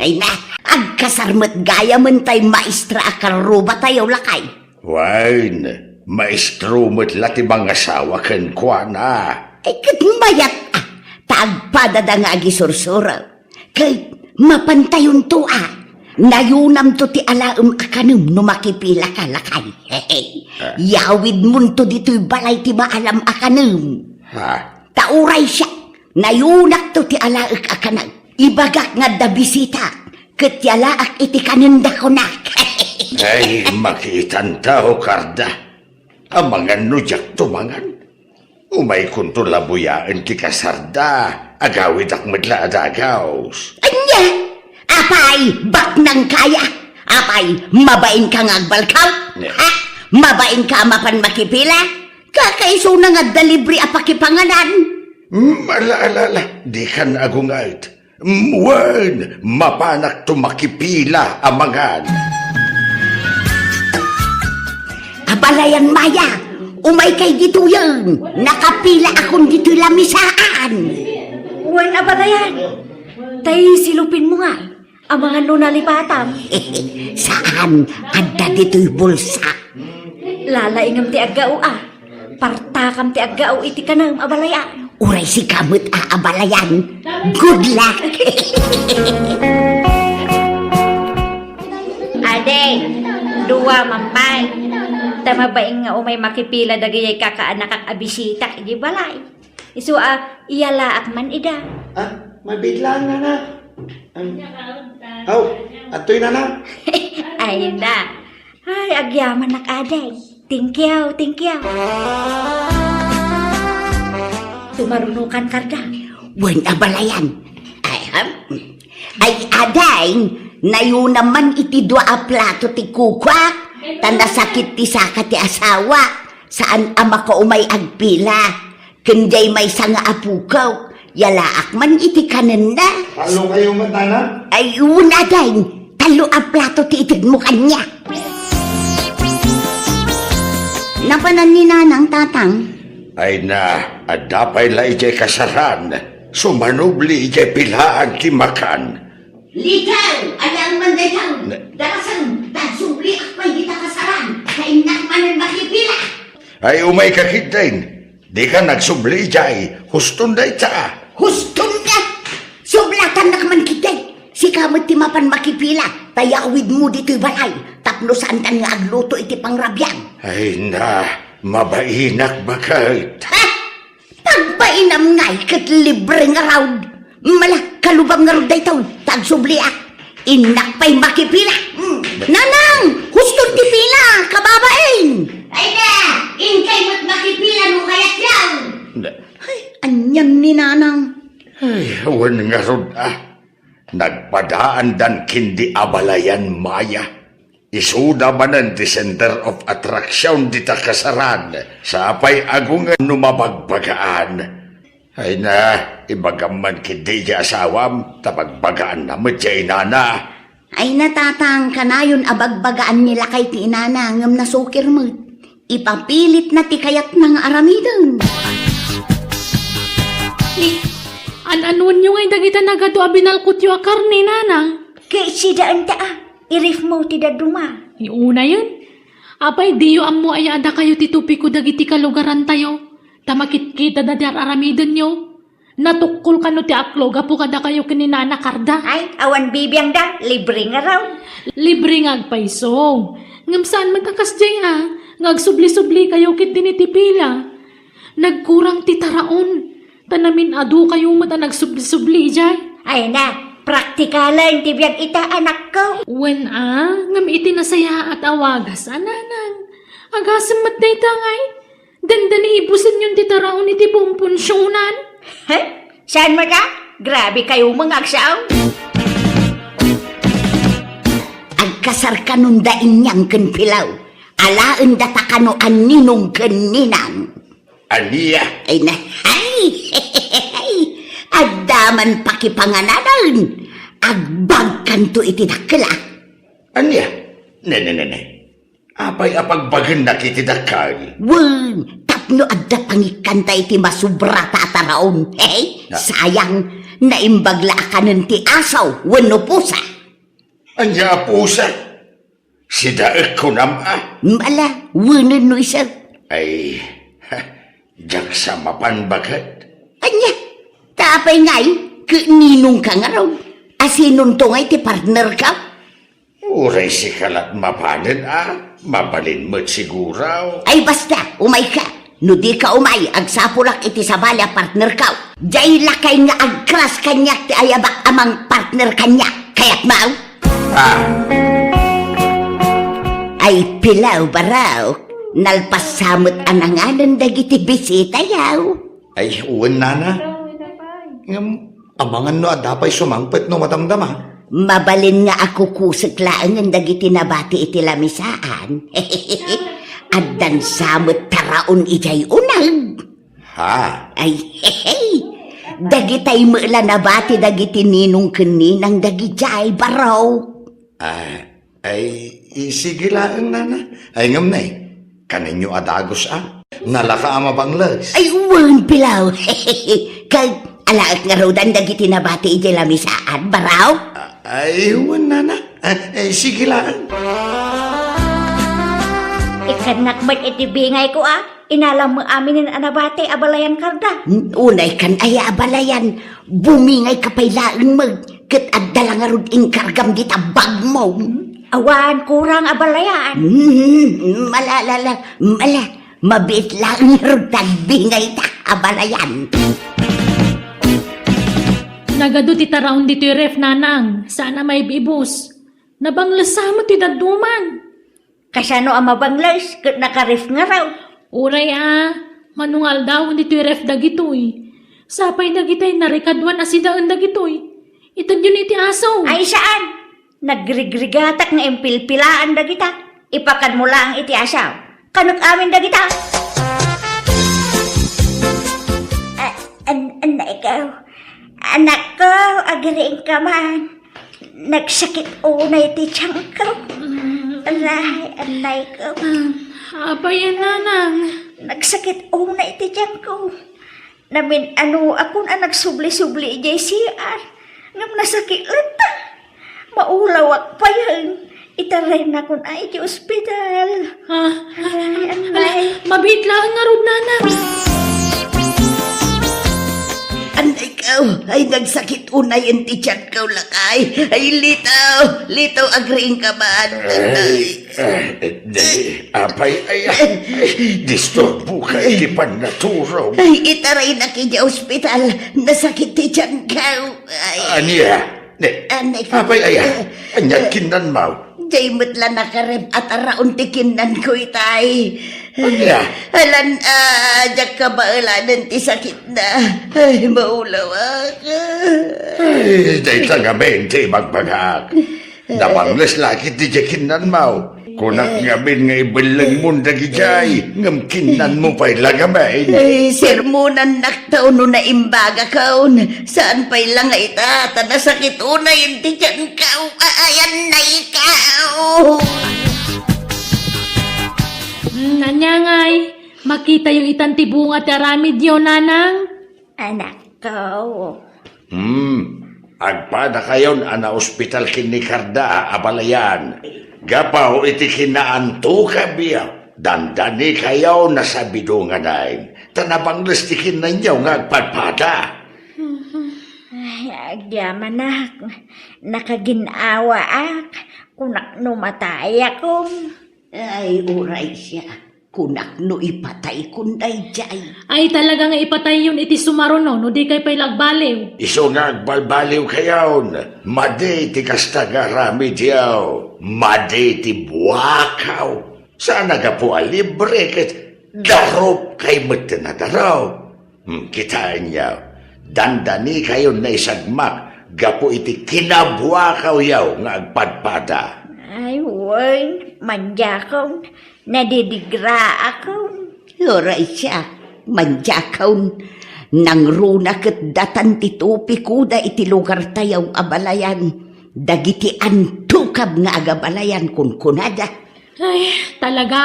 Ay na, agkasarmat gaya man tay maestra akaruba tayo lakay. Wain, maestro mo't lati mga asawa kan kwa na. Ay katmayat agpadada nga agisursura. Kay mapantayon to nayunam to ti alaem akanum no makipila ka lakay. Yawid mun to dito'y balay ti maalam akanum. Ha? Tauray siya, nayunak to ti alaek akanag. Ibagak nga da bisita, ket yalaak iti kanenda ko na. Ay, makitan tao, Karda. Amangan no jak tumangan. Umay kunto labuyaan ti kasarda. Agawid ak madla adagaws. Anya, apay, bak nang kaya. Apay, mabain ka nga agbalkaw. Yeah. Ha? Mabain ka mapan makipila. Kakaiso na nga dalibre apakipanganan. Ala, di kan agungait. Wan, mapanak tumakipila amangan. Abalayan Maya, umay kay dito yan. Nakapila akong dito lamisaan. Wan abalayan. Tay silupin mo nga. Ang mga nunalipatam. Saan? Adda dito'y bulsa. Lalaingam ti agao Partakam ti agao iti kanam abalayan. Uray si kamot aabalayan. Good luck. Ade, duwa mampay. Tama ba nga umay makipila dagayay kakaanak ang abisita iti balay. Isu iyala at man ida. Mabiglaan na na. Atoy na na. Ay na. Ay, agyaman nak aday. Tingkyaw. Tumarunukan karda. Wan abalayan. Ay aday, nayo naman iti dua a plato ti kukwa. Tanda sakit ti saka ti asawa. Saan ama ko umay agpila. Kenday may sanga apukaw. Yalaak man iti kanenda. Talo kayo matana? Ay una aday, talo a plato ti itig mo kanya. Napanan ni nanang tatang. Ay na, adapay la ijay kasaran. Sumanubli ijay pilaan ti makan. Likaw, alang man dayaw. Darasang, dagsubli akpay kita kasaran. Kainak manan makipila. Ay umay kakitayin. Di ka nagsubli ijay. Huston day ta. Huston na! Sublatan na man kita. Si kamot ti mapan makipila. Tayawid mo dito'y balay. Tapno saan tan nga agluto iti pangrabyan. Ay na, mabainak bakit. Ha? Pagbainam ngay kat libre nga raw. Mala, kalubang nga raw daytaw. Tagsubli Inak pa'y makipila. Nanang, huston ti pila, kababain. Ay na, inkay mo't makipila mo kayat yan. Ay, anyam ni nanang. Ay, awan nga rod Nagpadaan dan kindi abalayan Maya. Isuda manan ti center of attraction di takasaran. Sapay agungan numabagbagaan. Ay na, ibagaman kindi di asawam, tapagbagaan na medya inana. Ay natatang kanayon abagbagaan nila kay ti inana ngam nasukir mo. Ipapilit na ti kayat ng aramidan. An-anuan nyo ngay dagita nagado abinalkot yu akar ni nanang. Kay sidaan irif mo ti daduma. Iuna yun. Apay diyo ammo ay ada kayo titupi ko dagiti kalugaran tayo. Tamakit kita da dar aramidan nyo. Natukol ka no ti aklo gapu kada kayo kininana karda. Ay, awan bibiyang libre nga raw. Libre ngagpaisong. Ngam saan matakas jay Ngagsubli-subli kayo kit dinitipila. Nagkurang ti taraon. Tanamin adu kayo mata nagsubli-subli jay. Ay na, praktikalan ti biyag ita anak ko. When ngam iti nasaya at awagas ananang. Agasam mat day tangay. Dandani ibusin yung titaraon iti pumpunsyonan. Hey, saan mo ka? Grabe kayo mga aksaw. Agkasar kanundain niyang kenpilaw. Alaan data kano aninong keninang. Aniya, Ay na, Adaman pakipangananan. Agbagkan to iti dakla. aniya. Ne. Apay apagbagan na kitidakay. Wen, tapno adda pangikantay ti masubrata ataraon. Hey, sayang, naimbagla akanan ti asaw, wano pusa. Anya pusa. Sidaek ko Mala, wanan no isa. Ay, jak sa mapan bakit? Anya, Sapay ngay, ninong ka nga raw. Asinon to ngay ti partner ka? Uray si kalat mapanin mabalin mo't siguraw. Ay basta, umay ka. No di ka umay, agsapulak iti sabala partner ka. Jay lakay nga agkras kanyak ti ayabak amang partner kanyak. Kaya't mau? Ay pilaw baraw. Nalpasamot ananganan dagiti bisita yaw. Ay, uwan nana. Amangan no adapay sumangpet no matamdama. Mabalin nga ako kusik laang dagiti nabati iti lamisaan. Addan samot taraon ijay unag. Ha? Ay dagitay mula nabati dagiti ninong kaninang dagijay baraw. Ay, sige lang nana. Ay ngam na kaninyo adagos nalaka ama banglas. Ay uwan pilaw. Kag alaak nga rodan dagiti nabati ijay lamisaan baraw. Ay, uwan nana. Ay, sige lang. Ikanak ba't iti bingay ko Inalam mo amin ng anabate abalayan karda. Unay kan ay abalayan. Bumingay ka pa'y laang kat adala nga rod inkargam dita bag mo. Awan kurang abalayan. Mala. Mabit lang rod tagbingay ta abalayan. Nagado ti taraon dito yung ref nanang. Sana may bibus. Nabanglas mo ti daduman. Kasano ang mabanglas kat nakarif nga raw. Uray manungal daw dito yung ref dagitoy. Sapay dagitay narikadwan asidaan dagitoy. Itad yun iti aso. Ay saan? Nagrigrigatak nga impilpilaan dagita. Ipakan mo lang iti asaw. Kanok amin dagita. Anak ko, agariin ka man. Nagsakit unay ti tiyang ko. Anay ko. Apayan nanang. Nagsakit unay ti tiyang ko. Namin ako na nagsubli-subli ijay siyar. Ngam nasakit lata. Maulawak pa yan. Itaray na ko na iti ospital. Anay. Mabit lang nga rod nanang. Anay kaw, ay nagsakit unay ang tityan kaw lakay. Ay litaw agriing ka man. Apay, disturbo ka, di pa naturo. Ay itaray na kanya ospital. Nasakit tityan kaw. Aniya, Anay kaw. apay, anyat kinan mau. Jay matla nakareb at araon tikinan ko itay. Aniya, Alan, jak ka ba alanan ti sakit na. Ay, maulaw ka. day nga 20 magbagak. Nabanglas laki di kinan mau. Kunak nga bin nga ibalang mo dagijay. Ngam kinan mo pa'y lagamay. Ay, sermonan naktaw no na imbaga kaon. Saan pa'y lang ay tata na sakit unay hindi dyan kao. Ayan na ikaw. Nanyangay, makita yung itanti bunga ti aramid yun nanang. Anak ko. Agpada kayon ana ospital kini karda abalayan. Gapaw iti kinaanto kabiya. Dandani kayaw na sa bidungan ay. Tanabanglas ti kinanyaw nga agpadpada. Ay, agyaman nak. Nakaginawa kunak numatay ako. Ay, uray siya. Kunak no ipatay kunday jay. Ay talaga nga ipatay yun iti sumaro no di kay pa'y lagbaliw. Iso nga agbalbaliw kayaw. Made ti kastagaramid yaw. Made ti buwakaw. Sana ka po libre ket darop kay mati na daraw. Kitaan yaw. Dandani kayo na isagmak. Gapo iti kinabuwakaw yaw nga agpadpada. Ay, woy, manja ko. Nadidigra ako. Uray siya. Manjakaw. Nang runa ket datan ti tupi kuda iti lugar tayaw abalayan. Dagiti antukab nga agabalayan kun kunada. Ay, talaga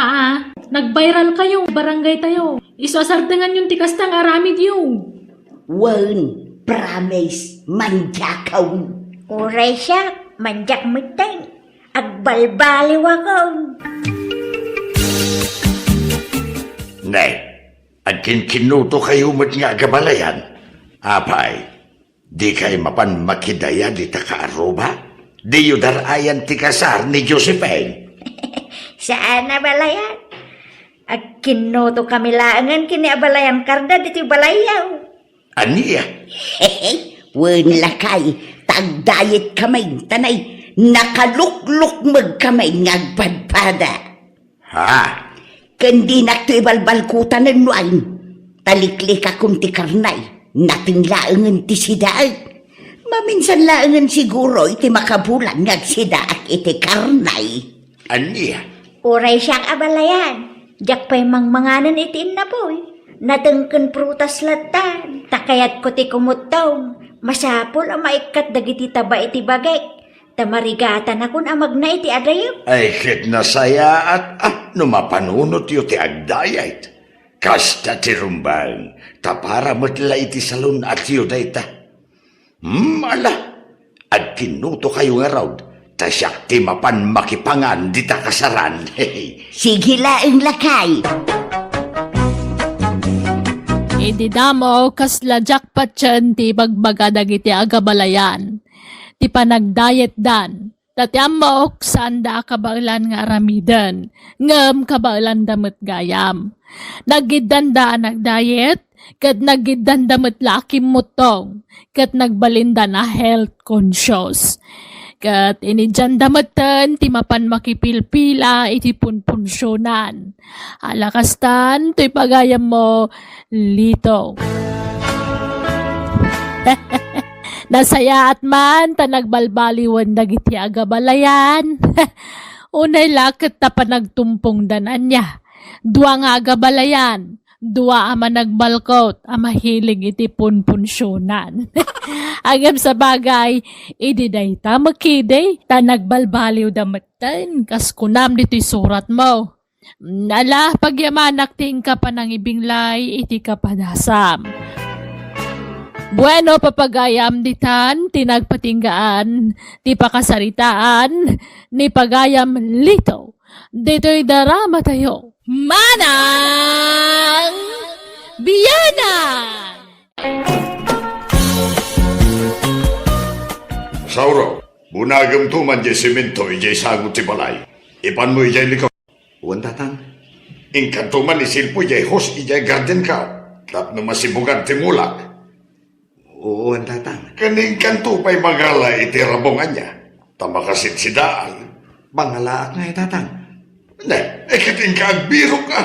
Nag-viral kayo, barangay tayo. Isasardangan yung tikastang aramid yung. Wan, promise, manjakaw. Uray siya, manjak mitay. Agbalbaliw ako. Nay, agkin kinuto kayo mat nga agabalayan. Apay, Di kay mapan makidaya di ta kaaruba? Di yu darayan ti kasar ni Josephine. Saan na balayan? Ag kinuto kami laangan kini abalayan karda dito balayaw. Aniya? Wen lakay, tagdayet kamay, tanay, nakalukluk magkamay ngagpadpada. Ha? Kandi nakto ibalbalkutan ng nuain, taliklik akong ti karnay, nating laangan ti sidaag. Maminsan laangan siguro iti makabulan ngagsidaak iti karnay. Aniya? Uray siyang abalayan. Diyak pa'y mangmanganan itiin na po'y. Natengken prutas latan. Takayat ko ti kumutong. Masapol ang maikat dagiti taba iti bagay. Tamarigatan akong amag na iti adayo. Ay kit na saya at numapanunot yu ti agdayat. Kasta ti rumbang, tapara matla iti salon at yu dayta. Ala, at kinuto kayo nga raw, tasyak ti mapan makipangan di ta kasaran. Sige laang lakay. Idi damo kasla jackpot tiyan ti bagbaga dagiti agabalayan. Ti panagdayet dan. Tatyam mo sanda kabailan nga aramidan. Ngam kabailan damat gayam. Nagidanda nagdayet. Kat nagidanda damat laki mutong. Kat nagbalinda na health conscious. Kat inidyan damatan ti mapan makipilpila iti punpunsyonan. Alakastan to'y pagayam mo lito. Nasaya at man ta nagbalbaliwan dagiti agabalayan. Unay lakit ta panagtumpong danan niya. Dua nga agabalayan. Dua ama nagbalkot, ama hilig iti punpunsyonan. Agam sa bagay, ididay ta makiday, ta nagbalbaliw damatan, kas kunam dito'y surat mo. Nala, pagyamanak ting ka pa ng ibinglay, iti kapadasam. Bueno, papagayam ditan, tinagpatinggaan, ti pakasaritaan, ni pagayam lito. Dito'y darama tayo. Manang Biyanan! Sauro, bunagam tuman jay simento ijay sagot ti balay. Ipan mo ijay likaw. Uwan tatang. Ingkan tuman isilpo ijay hos ijay garden ka. Tapno masibugan ti mulak. Oo, tatang. Kaning kanto pa'y magala iti rabongan niya. Tamakasit si Daan. Bangalaak nga tatang. Ne, kating kaagbiro ka.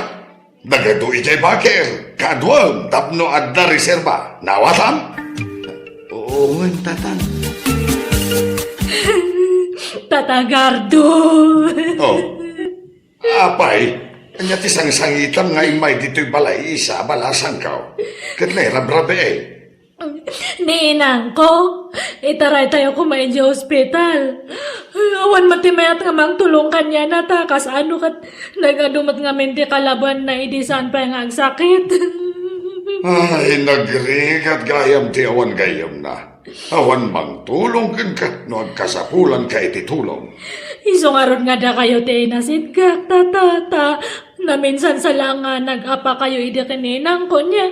Dagado ijay baker. Kadwam, tapno adda reserba. Nawatam? Oo nga tatang. Tatagardo! Oh. Apay, anya ti sang-sangitam nga imay dito'y balay isa balasan ka. Kat na rabrabe eh. Ninang ko, itaray tayo kumain di hospital. Awan matimayat nga mang tulong kanya na takas ano kat nagadumat nga mente kalaban na idisan pa nga ang sakit. Ay, nagrigat gayam ti awan gayam na. Awan mang tulong ka no agkasapulan ka iti tulong. Isungarod nga da kayo ti inasid kak, tatata. Na minsan sa langa nag-apa kayo idi kininang ko niya.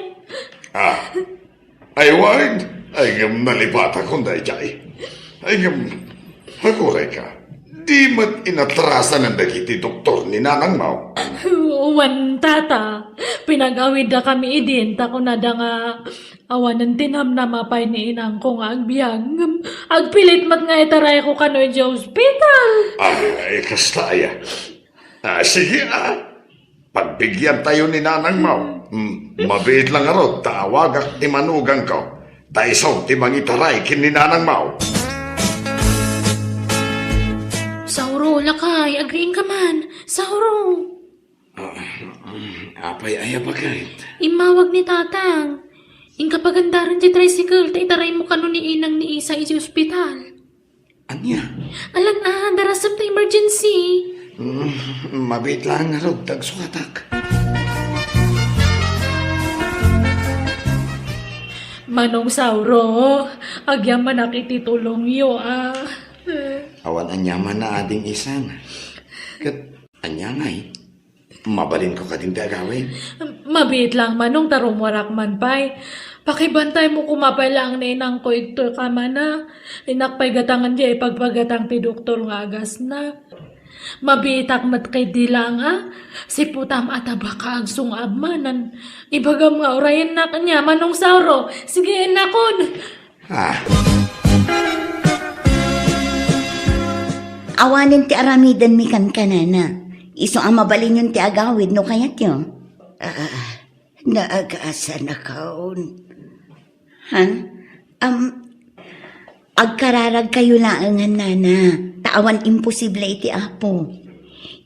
Ay, wag. Ay, ngam nalipat akong dayjay. Ay, ngam, haguray ka. Di mat inatrasan ang dagiti doktor ni Nanang Mau. Uwan tata, pinag-awid da kami idin, tako na da nga awan ng tinam na mapay ni inang ko nga agbyag. Agpilit mat nga itaray ko kanoy di hospital. Ay, kastaya. Sige pagbigyan tayo ni Nanang Mau. Mabait lang arod, tawagak ti manugang ko. Daisaw ti mangitaray kin ni Nanang Mau. Sauro, lakay, agriin ka man. Sauro. Apay ayabagay. Imawag ni tatang. Ing kapagandaran di tricycle, itaray mo kano ni inang ni isa isi ospital. Anya? Alam na, darasap na emergency. Mabait lang arod, tagsukatak. Manong Sauro, agyang manakiti tulong yo Awan anyaman na ading isang. Kat anyangay. Mabalin ko kading agawin. Mabit lang manong tarong warak man pay. Pakibantay mo kumapala ang nainang ko ito ka man na. Inakpay gatangan di pagpagatang ti doktor nga agas na. Mabitak mat kay dila nga. Si putam ataba ka agsung abmanan. Ibagam nga orayan na kanya manong sauro. Sige nakon. Awanin ti aramidan mi kan kanana. Iso ang mabalin yung ti agawid no kayat yun. Naagasa na kaon. Ha? Agkararag kayo laangan nana. Taawan imposible iti apo.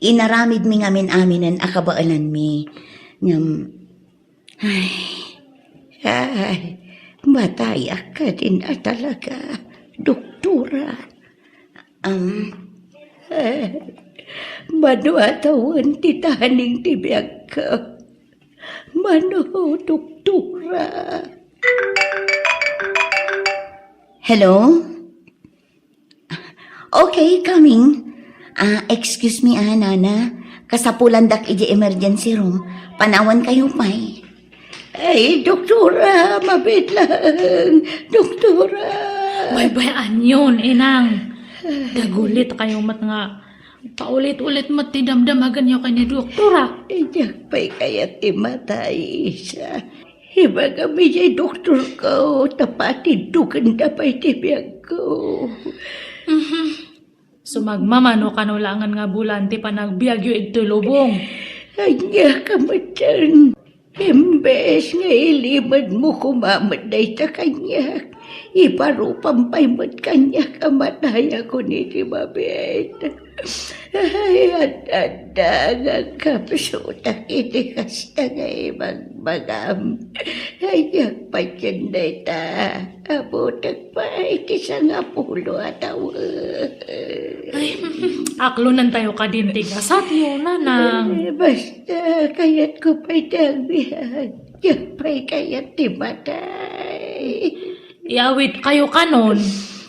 Inaramid mi ngamin aminan akabaalan mi. Ay, mataya ka din na talaga, doktora. Mano atawan ti tahaning tibiyag ka. Mano, doktora. Hello? Okay, coming. Excuse me, nana. Kasapulandak iji emergency room. Panawan kayo, pay. Ay, doktora, mabit lang. Doktora. Baybayan yun, inang. Dagulit kayo mat nga. Paulit-ulit mat ti damdamagan nyo kanya doktora. Iyak pa'y kaya timatay isa. Iba kami siya doktor ko. Tapatid dugan na pa'y tibiyag ko. Sumagmamano kanulangan nga bulan ti panagbiagyo ito lubong. Anya ka mo dyan. Imbes nga ilimad mo kumamatay sa kanya. Iparupang pa'y mat kanya kamataya ko ni si Mabit. Ay, at ang kapsutak itikas na nga magmagam. Ayak pa dyan na ita. Abutak pa iti sa nga pulo at Aklunan tayo kadintigasat yun, nanang. Basta kayat ko pa'y dagbihan. Yak pa'y kayat timatay. Iawit kayo kanon.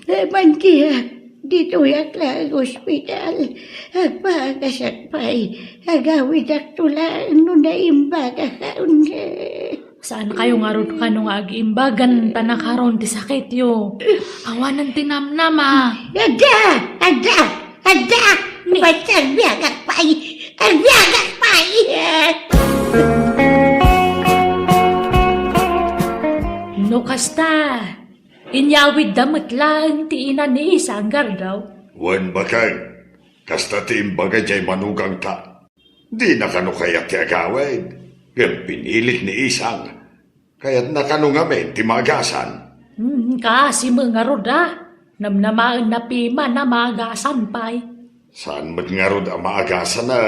Mantiyak. Dito yak lang ospital. Agpagasat pa'y agawid ak tulaan no na imbaga kaun. Saan kayo nga ron ka nung ag-imbagan tanakaron ti sakit yo? Awanan tinamnama. Ada! Ba't agbiagak pa'y? Agbiagak pa'y! No kasta. Inyawid damit lang ti ina ni isang gardaw. Wan bakang, kasta ti imbaga jay manugang ta. Di na kano kaya ti agawid. Gam pinilit ni isang. Kaya't nakano ngamin ti magasan. Kasi mga roda. Namnamaan na pima na magasan pa'y. Saan mat nga rod ang maagasan na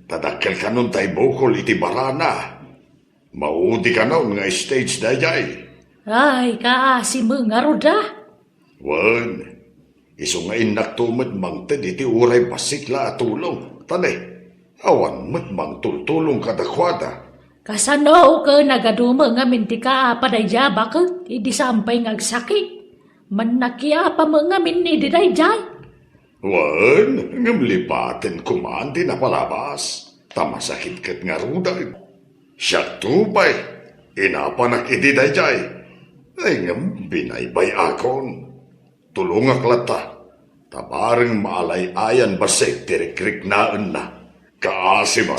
tadakkel ka nun tay bukol iti barana. Maudi ka nun nga stage na jay. Ay, kasi mga roda. Wan, iso nga inaktumad mang tad iti uray basikla at tulong. Tanay, awan mat mang tultulong kadakwada. Kasano ka nagaduma nga minti ka padayja bakit idi sampay ngagsakit. Man nakiapa mga min idi dayjay. Wan, ngamlipaten kumaan di na palabas. Tamasakit kat nga ruday. Siya tubay, inapanak idi dayjay. Ay ngam binaybay akon. Tulungak lata. Tabareng maalay-ayan basik tirikrik naan na. Kaasiman.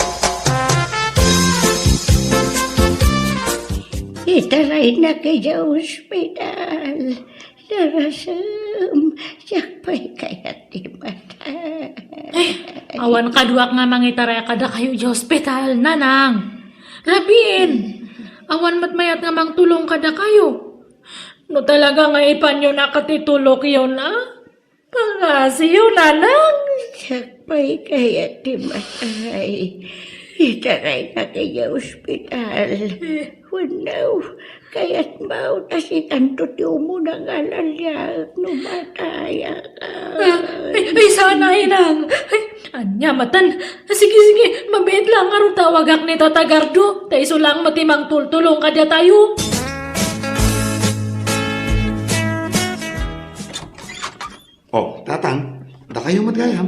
Itaray na kayo ospital. Narasam. Siyak pa'y kaya timatay. Awan kaduak nga mangitaray kada kayo di hospital, nanang. Rabin, awan matmayat nga mang tulong kada kayo. No talaga nga ipan yun nakatitulok yun, Pangasi yun, nanang. Siyak pa'y kaya timatay. Itaray na kayo ospital. Wanaw, kaya't mau tasikan tutiyo mo ng alalya. Numataya ka. Ay, sana, inang. Ay, anya, matan. Sige, mabait lang nga rin tawagak ni Tata Gardo. Taiso lang matimang tultulong kada tayo. Oh, tatang, da kayo madgayam.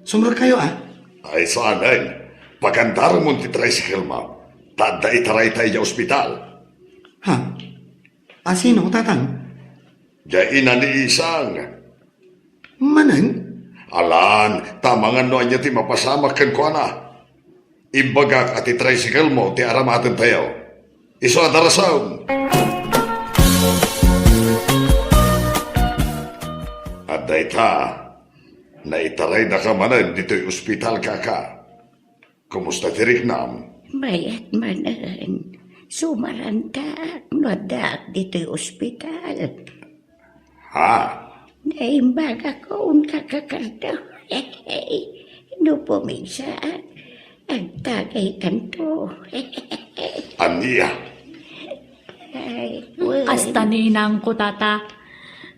Sumra kayo Ay sanay, pagandaro mo ti tricycle mo. Tada itaray tayo sa ospital. Ha? Sino, tatang? Diyan ni isang. Manang? Alan, tamangan no anya ti mapasama ken ko na. Imbagak at tricycle mo ti aramaten tayo. Iso adarasaw. At dayta, naitaray na ka manan dito'y ospital ka. Kumusta ti Riknam? Mayat manan. Sumarantak. Nodak dito'y ospital. Ha? Naimbag ako un kakakarto. No pumigsaan. Ang tagay kanto. Aniya? Ay, well. Kasta ni inang ko, tata.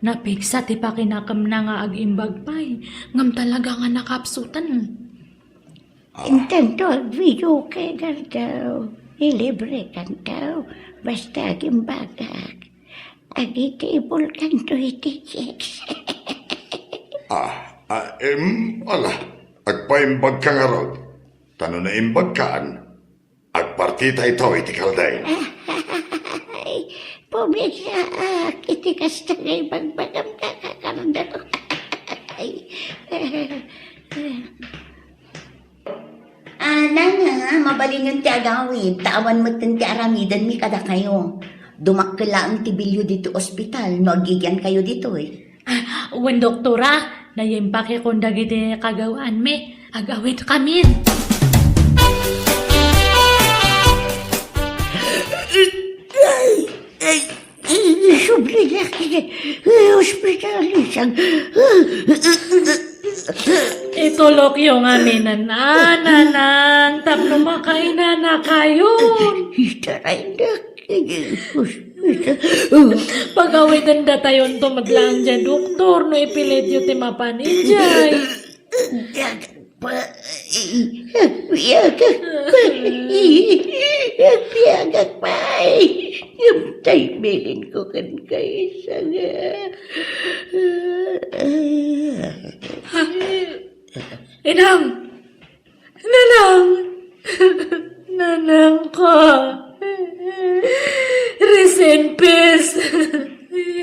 Napigsa ti pakinakam na nga agimbag pay. Ngam talaga nga nakapsutan. Intento agviyo kay gardaw. Ilibre kantaw. Basta agimbagak. Agitibol kanto iti chicks. Ala. Agpaimbag ka nga rod. Tano na imbag kaan. Agpartita ito iti kalday. Ay, pumisaak. Iti kasta ngay bagbagam kakakardaw. Ay, Nga, mabalin yung ti agawid. Tawan mo ti aramidan mi kada kayo. Dumakila ang tibilyo dito ospital. No, agigyan kayo dito eh. Wen doktora, nayimpake kung dagiti kagawaan me. Agawit kami. Sobre na ospital isang. Itulok yung amin nanang. Tapno makaina na kayo. Itaray na. Pagawitan da tayon tumadlaan dyan, doktor. No ipilit yung timapanijay. Agpiyagak pa. Yung taymilin ko kan kaisa nga. Inang! Nanang! Nanang ko! Rest in peace!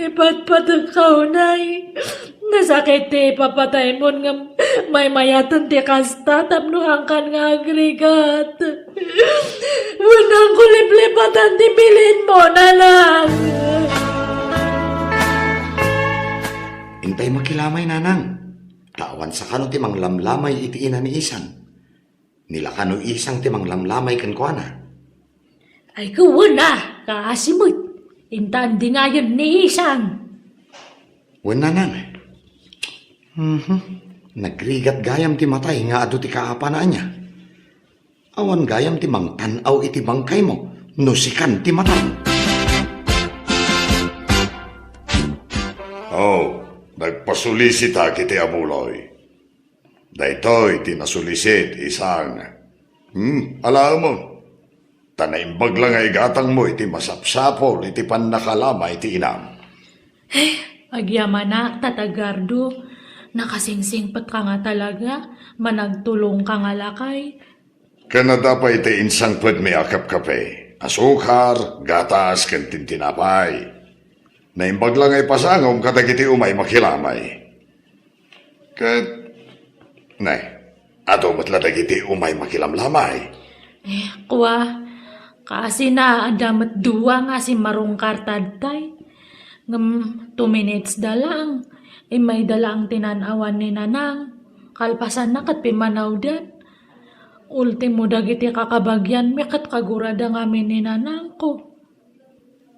Ipatpatakaw nay! Nasakit ti papatay mo nga may mayatan ti kasta tapno angkan nga agregat. Wanang kuliplipatan ti bilin mo, nanang! Intay makilamay, nanang. Tawan sa kano ti manglamlamay iti ina ni isang. Nila kano isang ti manglamlamay kan ko na. Ay kuwana, kaasimot. Intan di nga yun ni isang. Wen, nanang. Nagrigat gayam ti matay nga ado ti kaapana niya. Awan gayam ti mang tanaw iti bangkay mo. Nusikan ti matay. Oh, nagpasulisita kiti abuloy. Daytoy tinasulisit isang. Alam mo, tanaimbag lang ay gatang mo iti masapsapol iti pannakalama iti inam. Agyamanak, tatagardo. Nakasingsing pat ka nga talaga. Managtulong ka nga lakay. Kanada pa iti insang pwed may akap kape. Asukar, gatas, kantin tinapay. Naimbag lang ay pasangom kadagiti umay makilamay. Kat, nay, ato matla dagiti umay makilamlamay. Kuwa, kasi na adamat duwa nga si Marong Kartadtay. Ngam 2 minutes da lang. May dala ang tinanawan ni nanang. Kalpasan na kat pimanawdan. Ultimo dagiti kakabagyan mekat kagurada ngamin ni nanang ko.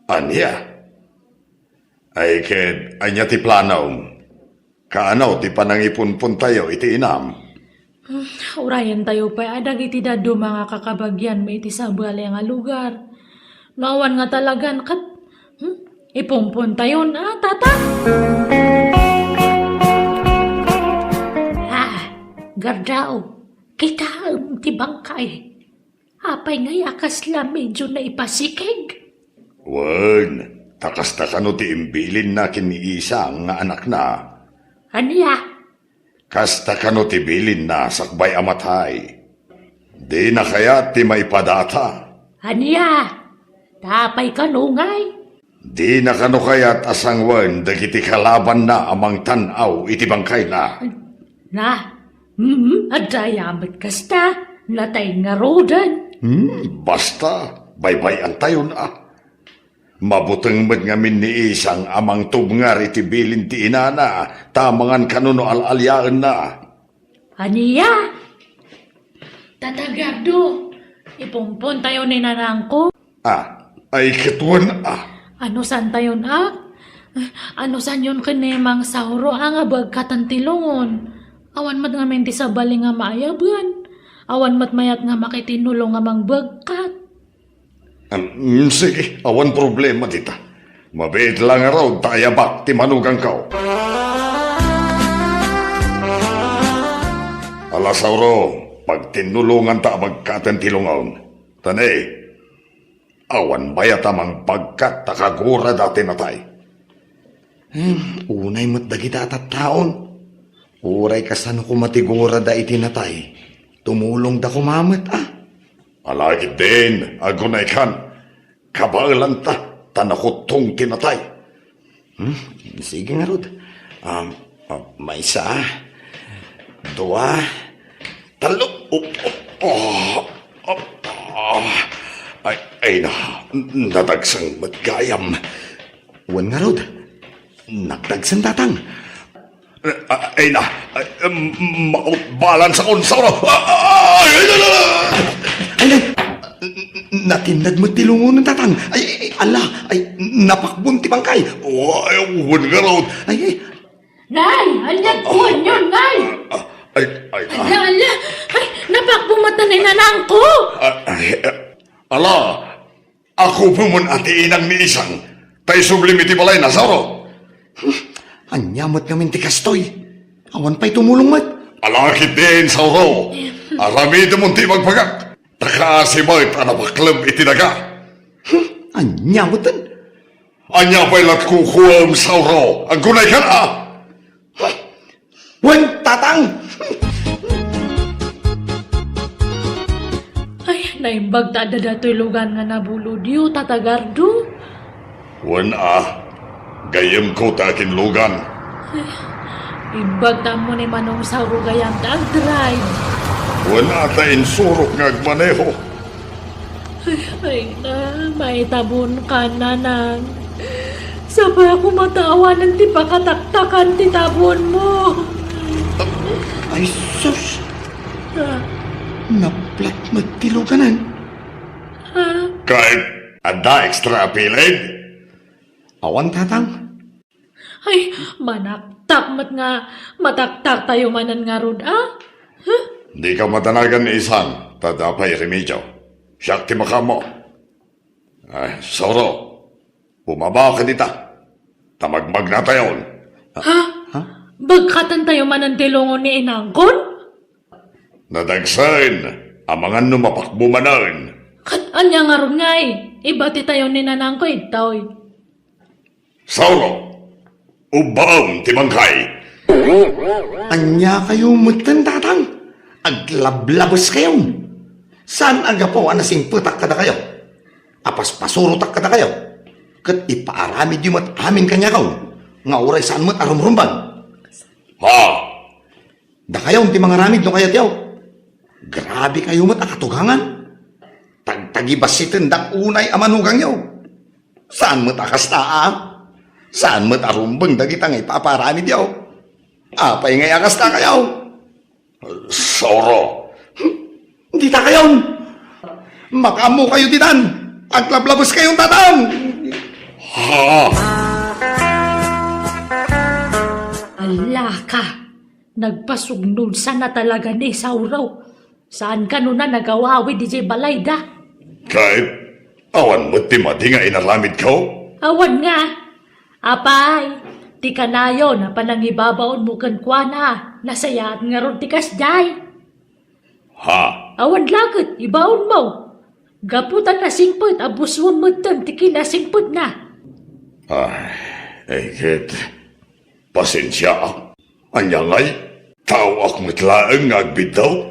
Anya? Ay ked, anya ti planaw. Kaanaw ti panangipunpun tayo iti inam. Urayan tayo pa, dagiti dado mga kakabagyan may iti sabali nga lugar. Nawan nga talagan kat, ipumpun tayo na, tata. Gardaw, kita ti bangkay. Apay ngay akas la medyo na ipasikig. Wen, takasta kano ti imbilin na kini isang nga anak na. Aniya? Kasta kano ti bilin na sakbay amatay. Di na kaya ti maipadata. Aniya? Tapay kanungay? Di na kano kaya't asangwan dagiti kalaban na amang tanaw iti bangkay na. Na, adayamat kasta, natay nga rodan. Basta, baybayan tayo na. Mabutang med ngamin ni isang amang tubngar iti bilin ti inana, tamangan kanuno alalyaan na. Aniya? Tatagardo, ipumpon tayo ni nanang ko. Ay kituan Ano san tayo na? Ano san yun kinemang sauro ang abag katantilongon? Awan mat nga menti sa bali nga maayaban. Awan mat mayat nga makitinulong nga mang bagkat. Sige, awan problema dita. Mabait lang raw tayabak ti manugang kao. Alasauro, pag tinulungan ta abagkatan tilungaon. Tanay, awan bayat amang pagkat takagura dati natay. Unay mo't dagita at taon. Uray kasano ko matigura da itinatay. Tumulong da kumamat Alagid din, agunay kan. Kabailan ta, tanakotong tinatay. Sige nga Rod. May isa, dua, talo. Ay na, nadagsang matgayam. Wan nga Rod. Nagdagsan tatang. Ay na, mautbalan sa konsaro. Natindag mo tilungon ng tatang. Ala, napakbunti bangkay. Huwag nga raw. Nay, anyag ko yun, Nay. Ala, ay, napakbumata ni nanang ko. Ala, ako pumun ati inang ni isang. Tay sublimiti balay na saro. Anyamot ngamin ti kastoy. Awan pa'y tumulong mat. Alakit din, Sauro. Arami mong ti magpagak. Takasibay panapaklam itinaga. Anyamotan. Anya pa'y latkukuam, Sauro. Ang gunay ka na. Wan, tatang. Ay, naimbag ta dato'y lugan nga nabulod yu, tatagardo. Wan gayam ko takin lugan. Imbag ta mo ni manong sauro gayang tag-drive. Wan tayin surok nga agmaneho. Ay na, may tabon ka na nang. Sabay ako matawa ng ti pakataktakan ti tabon mo. Ay, sus. Ha? Naplat magtiluganan. Ha? Kahit ada extra apilid. Awan, tatang. Ay, manaktak mat nga, mataktak tayo manan nga rod, ah? Di ka matanagan ni isang, tadapay remedyo. Siyak ti makamo. Ay, Sauro, bumaba ka dita. Tamagmag na tayon. Ha? Bagkatan tayo manan tilongon ni inangkon? Nadagsain, amangan no mapakbumanan. Kat anya nga ron nga ibati tayo ni nanang ko itaw. Sauro, ubaong timangkay. Anya kayo mutan, tatang. Aglablabos kayo. Saan agapo anasing putak kada kayo? Apas pasurutak kada kayo? Kat ipaaramid yung mat amin kanya kaw. Nga uray saan mat arumrumban. Ha? Da kayo ti mga ramid no kaya tiyaw. Grabe kayo mat akatugangan. Tagtagibas si tindak unay amanugang yaw. Saan mat akasta Saan mat arumbang dagita nga ipaparamid yaw. Apay nga akasta kayaw. Sauro, Hindi ta kayon. Makamu kayo titan. Aglablabos kayong tatang. ha? Ala ka, nagpasugnod sana talaga ni Sauraw. Saan ka nun na nagawawi DJ Balayda? Kahit awan mo timadi nga inaramid ko? Awan nga. Apay, ti kanayo na panangibabaon mo kan kwa na. Nasayaan nga ron ti kasday. Ha? Awan lagot, ibaon mo. Gaputan na singpot, abuswon mo ton, ti kinasingpot na. Kit, pasensya. Anya ngay, tao ak matlaang nga agbitaw.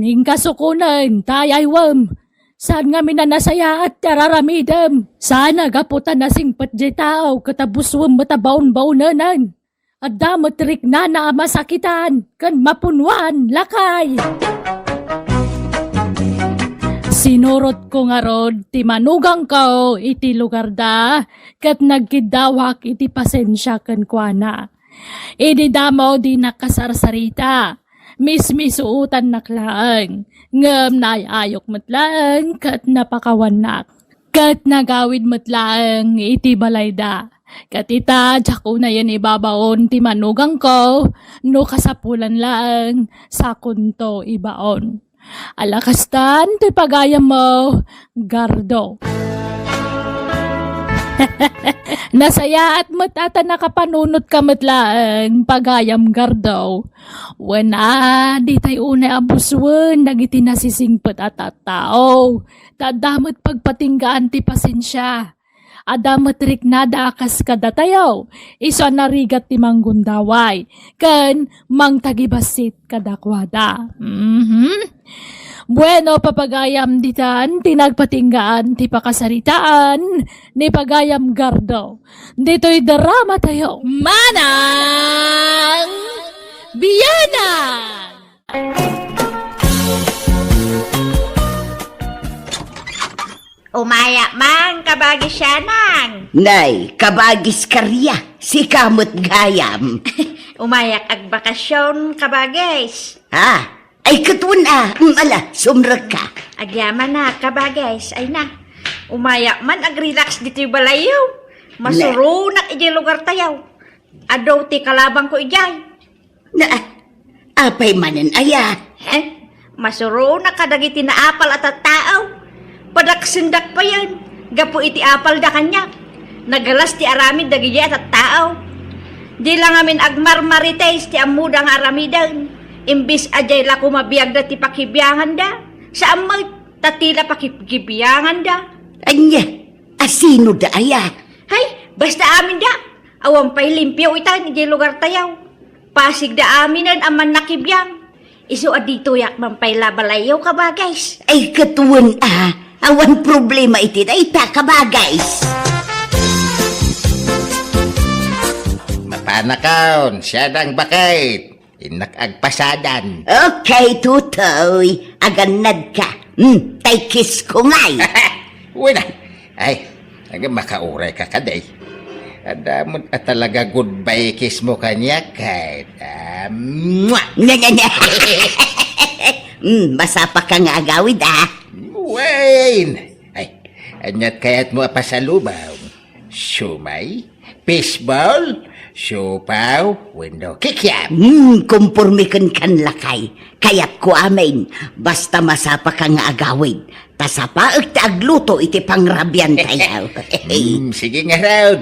Ingkasukunan, tayaywam. Saan nga minanasaya at tararamidam? Sana gaputan na sing patjay tao katabuswam matabaon-baonanan. At damot rik na masakitan kan mapunwan lakay. Sinurot ko nga rod, ti manugang ko, iti lugar da, kat nagkidawak iti pasensya kan kuana. Idi damaw di nakasarsarita, mismisuutan naklaan, ngam nayayok matlaan, kat napakawanak. Kat nagawid matlaan, iti balay da. Kat ita, tsako na yan ibabaon, ti manugang ko, no kasapulan lang, sa kunto ibaon. Alakastan, ti pagayam mo, Gardo. Nasaya at matata nakapanunot ka matlaang pagayam Gardo. Wana, di tayo una abuswan, nagiti nasisingpet at tao. Tadamot pagpatinggaan ti pasensya. Adamat rik nada akas kada tayo. Iso narigat ti manggundaway. Kan mang tagibasit kadakwada. Bueno, papagayam ditan, tinagpatinggaan, ti pakasaritaan, ni pagayam Gardo. Dito'y drama tayo. Manang Biyana! Umaya man, kabagi siya nang. Nay, kabagis karya, si kamot gayam. Umayak ag bakasyon, kabagis. Ay katun ala, sumrag ka. Agyaman na, kabagis. Ay na. Umayak man, ag-relax dito yung balayaw. Masurunak iji lugar tayaw. Adaw ti kalabang ko ijay. Apay manan aya. Masurunak kadagiti na apal at tao. Padaksindak pa yan. Gapo iti apal da kanya. Nagalas ti aramid dagiti at tao. Di lang amin agmarmarites ti amudang aramidan. Imbis ajay la kumabiyag da ti pakibiyangan da. Sa amay tatila pakibiyangan da. Anya, asino da aya? Hay, basta amin da. Awang pa'y limpyaw itan iti lugar tayaw. Pasig da aminan aman nakibiyang. Iso adito yak man pa'y labalayaw ka ba guys? Ay katuwan awan problema iti da ita ka ba guys? Mapanakaon, siya nang bakit. Inakagpasadan. Okay, tutoy. Aganad ka. Tay kiss ko ngay. Wala. Ay, makauray ka kaday. Adamon at talaga goodbye kiss mo kanya kahit Nga. Masapa ka nga agawid Wayne. Ay, anyat kayat mo pasalubaw. Sumay, fishball, siopaw, window kikyam. Kumpurmikan kan lakay. Kayat ko amin. Basta masapa ka nga agawid. Tasapaag ta agluto iti pangrabyan tayo. Sige nga raw.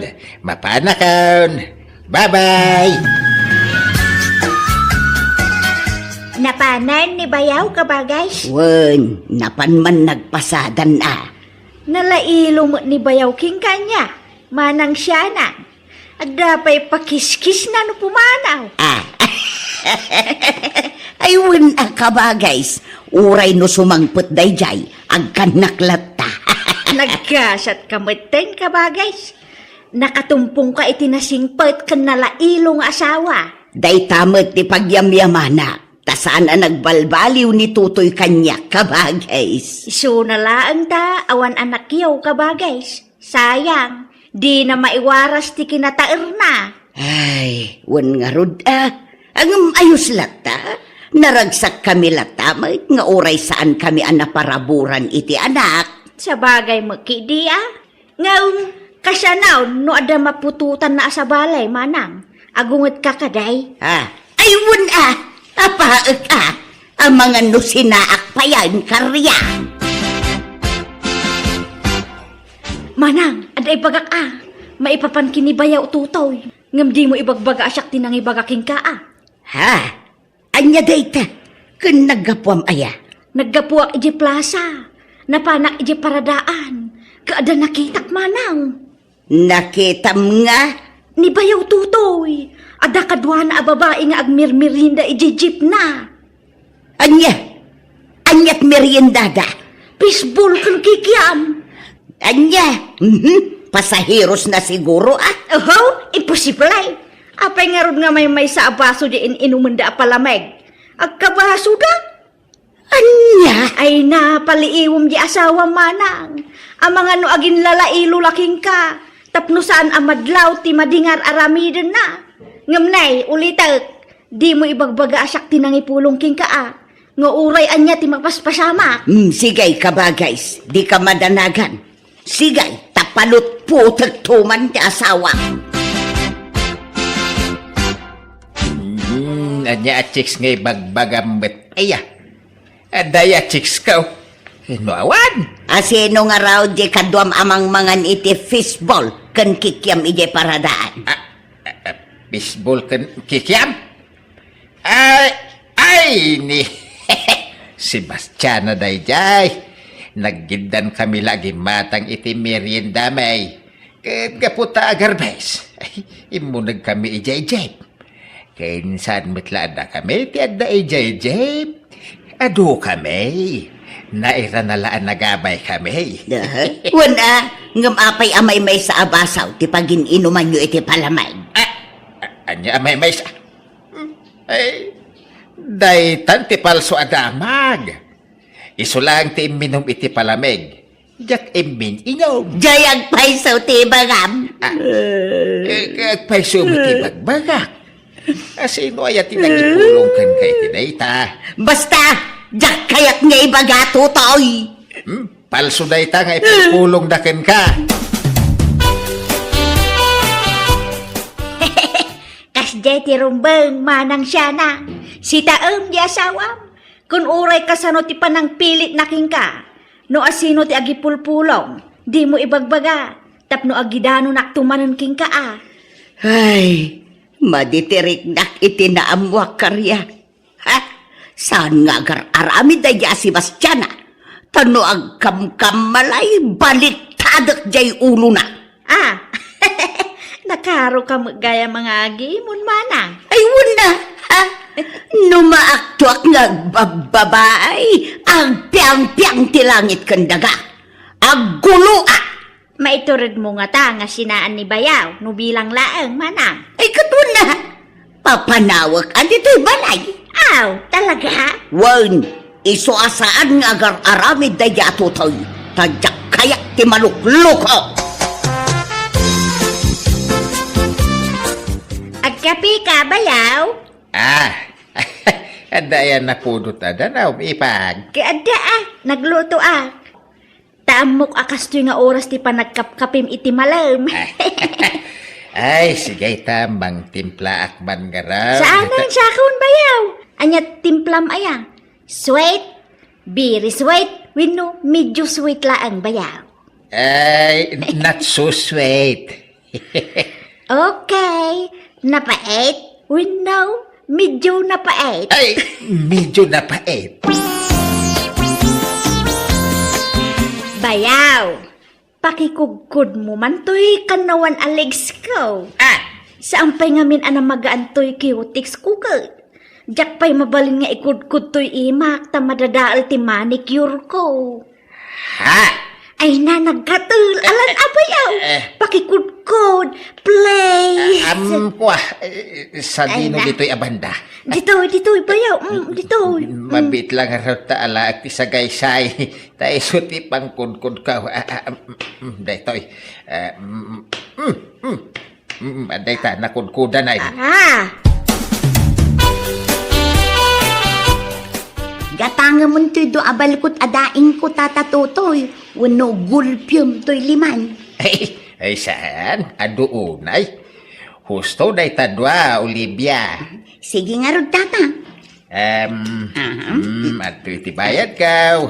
Mapanakaon. Bye-bye. Napanan ni bayaw ka ba guys? Wen, napan man nagpasadan Nalailo mo ni bayaw king kanya. Manang siya na. Agdapay pakiskis na no pumanaw. Ay, wen ka ba guys? Uray no sumangput dayjay. Agkanaklat ta. Nagkasat kamiten ka ba guys? Nakatumpong ka itinasingpet kan nalailo nga asawa. Day tamat ti pagyamyamana. Tasaan nagbalbaliw ni tutoy kanya ka ba guys? Iso na laang ta, awan anak yaw ka ba guys? Sayang, di na maiwaras ti kinataer na. Ay, wen nga rod Ang ayos lata. Naragsak kami lata. May nga oray saan kami anaparaburan iti anak. Sa bagay makidi Ngayon, kasanaw no ada mapututan na sa balay manang. Agungot ka kaday. Ay, wen apaak ang mga nusinaak pa yan karya. Manang, aday bagak maipapan kinibayaw tutoy. Ngam di mo ibagbaga asyak tinang ibagaking ka Anya dayta, kun naggapuam aya. Naggapuak iji plaza, napanak iji paradaan, kaada nakitak manang. Nakitam nga? Ni bayaw tutoy, ada kadwa na babae nga agmirmirinda iji jeep na. Anyat meriendada. Fishball kang kikiam. Anya, pasahiros na siguro Oh, imposible ay. Apay nga ron nga may sa abaso di inuman da palamig. Agkabaso da? Anya, Ay na, paliiwom di asawa manang. Ang mga no agin lalailo laking ka. Tapno saan amadlaw ti madingar aramiden na. Ngamnay, ulitak, di mo ibagbaga asak tinang ipulong king ka Nga uray anya ti magpaspasamak. Sigay ka ba guys, di ka madanagan. Sigay, tapalot po tagtuman ti asawa. Anya chicks ngay bagbagambet. Aya. Adaya chicks ka. Awan. Asino nga raw di kadwam amang mangan iti fishball kan kikiam ije paradaan. Baseball kan kikiam. Ay ni. Si Bastiana dayjay. Naggindan kami lagi matang iti merienda may. Kaputa agarbes. Imunag kami ijay-jay. Kainsan mitlaada kami, ti adda ijay-jay. Ado kami. Naira nalaan nagabay kami. Wala, ngam apay amay may sa abasaw, ti pagin inuman nyo iti palamay. Anya may sa... Ay, daytan ti palso adamag. Isulang ti minom iti palamig. Jak imin inom. Jayag paisaw ti bagam. Paiso mo ti bagbagak. Asino ay ati nagipulong kan kay tinayta. Basta, jak kayat nga ibagato toy. Palso dayta nga ipulong daken ka. Kasde ti rumbeng manang siya na. Si taem di asawam. Kung uray kasano ti panang pilit naking ka. No asino ti agipulpulong. Di mo ibagbaga. Tapno agidano naktumanan king ka Ay, maditirik nak iti naamwak karya. Ha? Saan nga arami daya si Bastiana? Tano ang kamkamalay baliktadok jay ulo na. Nakaro ka gaya mga agi mun manang. Ay, wala, ha? Numaaktuak nga babae, ang piyang-piyang tilangit kandaga. Ang gulo, Maiturid mo nga ta nga sinaan ni Bayaw, no bilang laeng manang. Ay, katun na. Papanawag, andito'y balay. Aw, talaga? Wan, iso asaan nga agar-aramid da yato to'y. Tadyak kayak ti malukluko. Agkapi ka, Bayaw? Adayan na pudot na danaw, ipag. Kaada nagluto Taamok akas tuy nga oras ti panagkapkapim iti malam. Ay, sige tamang timpla akman garaw. Saan ang sakon, Bayaw? Anya timplam aya. Sweet, very sweet, wino medyo sweet laang, Bayaw. Ay, not so sweet. Okay, napait, wino medyo napait. Ay, medyo napait. Bayaw, pakikugkod mo man to'y kanawan alegs ko. Saan pa'y ngamin anang magaantoy cutics ko ka? Diyak pa'y mabalin nga ikudkod to'y imak ta madadaal ti manicure ko. Ha? Ay na, nagkatul. Alan, Bayaw, pakikudkod, please. Sa dino Ay, na. dito'y abanda. Dito, Bayaw, dito. Mabit lang araw taala at sa gaysay. Tayo suti pang kudkud ka. Daytoy. Dayta, nakudkudan ay. Gatanga mo to'y do abalikot adaing ko tatatutoy. Wano gulpyum to'y liman. Ay saan? Aduunay. Husto dayta dua, Olivia. Sige nga rod, tata. At bayad ka.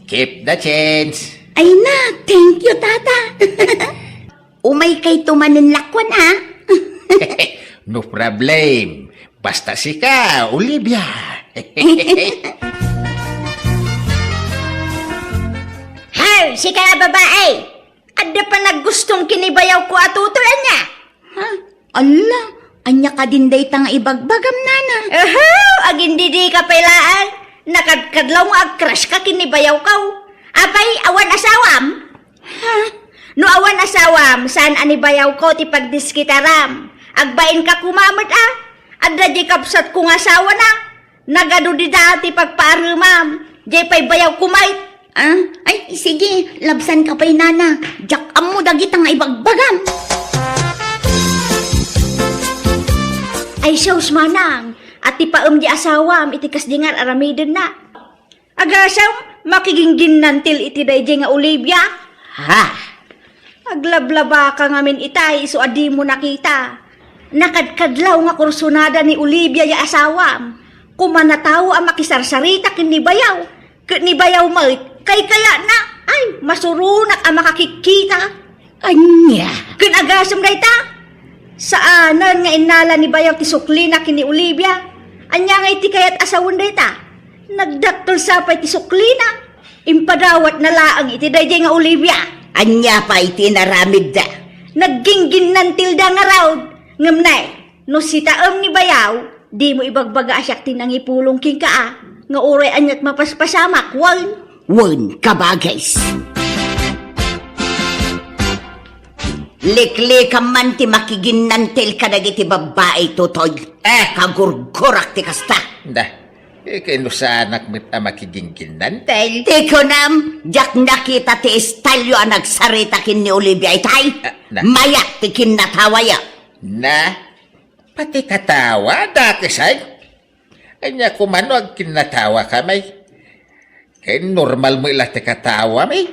Keep the change. Ay na, thank you, tata. Umay kay tumanin lakwan, ha? No problem. Basta si ka, Olivia. Hay, si ka na babae. Ada pa naggustong kinibayaw ko atutulan niya. Ha? Ala, anya ka din day tang ibagbagam, nana. Agin di ka pailaan. Nakadkadlaw mo ag-crush ka kinibayaw ka. Apay, awan asawam? Ha? No awan asawam, saan ani bayaw ko ti pagdiskitaram? Agbain ka kumamad Adda di kapsat kong asawa na. Nagado di dati pagpaarumam. Di pa'y bayaw kumay. Ay, sige, labsan ka pa'y nana. Jak mo dagitang ibagbagam. Ay siyaws manang. At ti paam di asawam, itikas di nga aramidin na. Agasaw, makiginggin nantil iti dayjay nga Olivia. Ha? Aglablaba ka ngamin itay, so adi mo nakita. Nakadkadlaw nga kursunada ni Olivia ya asawam. Kumanataw ang makisarsarita kin ni bayaw. Kin ni bayaw mait, kaya na. Ay, masurunak ang makakikita. Anya? Kin agasam dayta. Saanan nga inala ni bayaw ti suklina kin ni Olivia. Anya nga iti kayat asawon dayta. Nagdaktol sapay ti suklina. Impadawat na laang iti dayjay nga Olivia. Anya pa iti naramid da. Nagginggin nantil da nga raw. Ngamnay, no si taam ni bayaw, di mo ibagbaga asyak tinangipulong king ka nga uray anyat mapaspasamak, wan. Wan kabagays. Liklikam man ti makiginantil ka dagiti babae tutoy. Kagurgurak ti kasta. Da, kinusanak mit na makigingkin nantay. Tiko nam, jak nakita ti istalyo ang nagsarita kin ni Olivia itay. Na. Mayak ti kinatawaya. Na, pati katawa, dati say. Kanya kumano ang kinatawa ka, may. Kaya normal mo ilang katawa, may.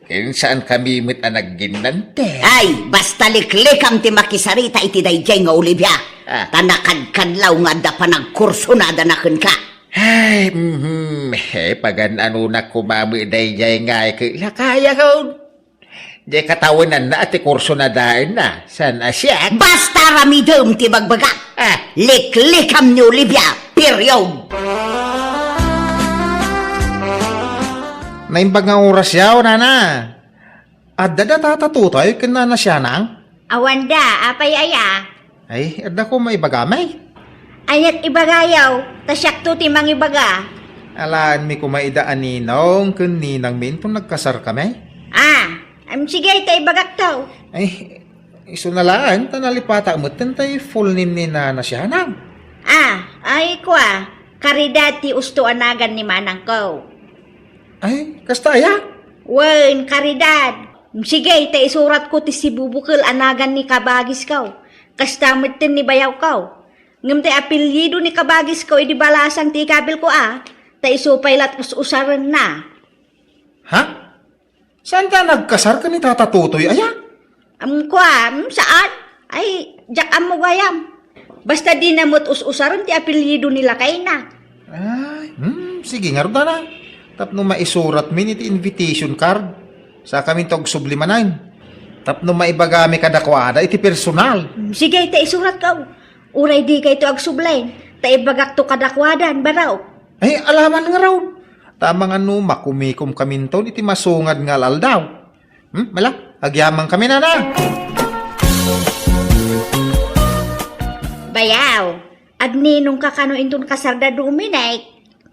Kaya saan kami mit na nagginante. Ay, basta liklikam ti makisarita iti dayjay nga Olivia. Tanakadkadlaw nga da pa nagkursunada na kun ka. Ay, pagan ano na kumami dayjay nga, kaya ka. Di katawanan na ati kurso na dahil na. San asya? Basta ramidom ti bagbaga. Liklikam ni Olivia. Period. Naimbag nga oras yaw, nana. Adda da tatatutay, kinana siya nang. Awanda, apay aya. Ay, adda ko may bagamay. Ayat ibagayaw, tasyak to ti mangibaga. Alaan mi kumaidaan ninong, kun ninang min kung nagkasar kami. Sige, tay bagak taw. Ay, iso nalaan, tanalipata mo, tantay full name ni nana siya nang. Ay kwa, karidad ti usto anagan ni manang ko. Ay, kastaya. Wen, karidad. Sige, tay isurat ko ti si bubukil anagan ni kabagis ko. Kastamit tin ni bayaw ko. Ngam tay apelyido ni kabagis ko, idi balasang ti ikabil ko tay isupay lat us-usaran na. Ha? Saan ka nagkasar ka ni Tata Tutoy, aya? Saan? Ay, jakam mo gayam. Basta di namot us-usaran ti apelyido nila kay na. Ay, sige nga rin na. Tapno maisurat min iti invitation card. Sa kami tog sublimanan. Tapno maibagami kadakwada iti personal. Sige, tay isurat ka. Uray di kay to agsublain. Tay bagak to kadakwadan, baraw. Ay, alaman nga raw. Tamang ano, makumikom kaminton, iti masungad nga laldaw. Mala, agyamang kami na. Bayaw, agninong kakano inton kasarda duminay.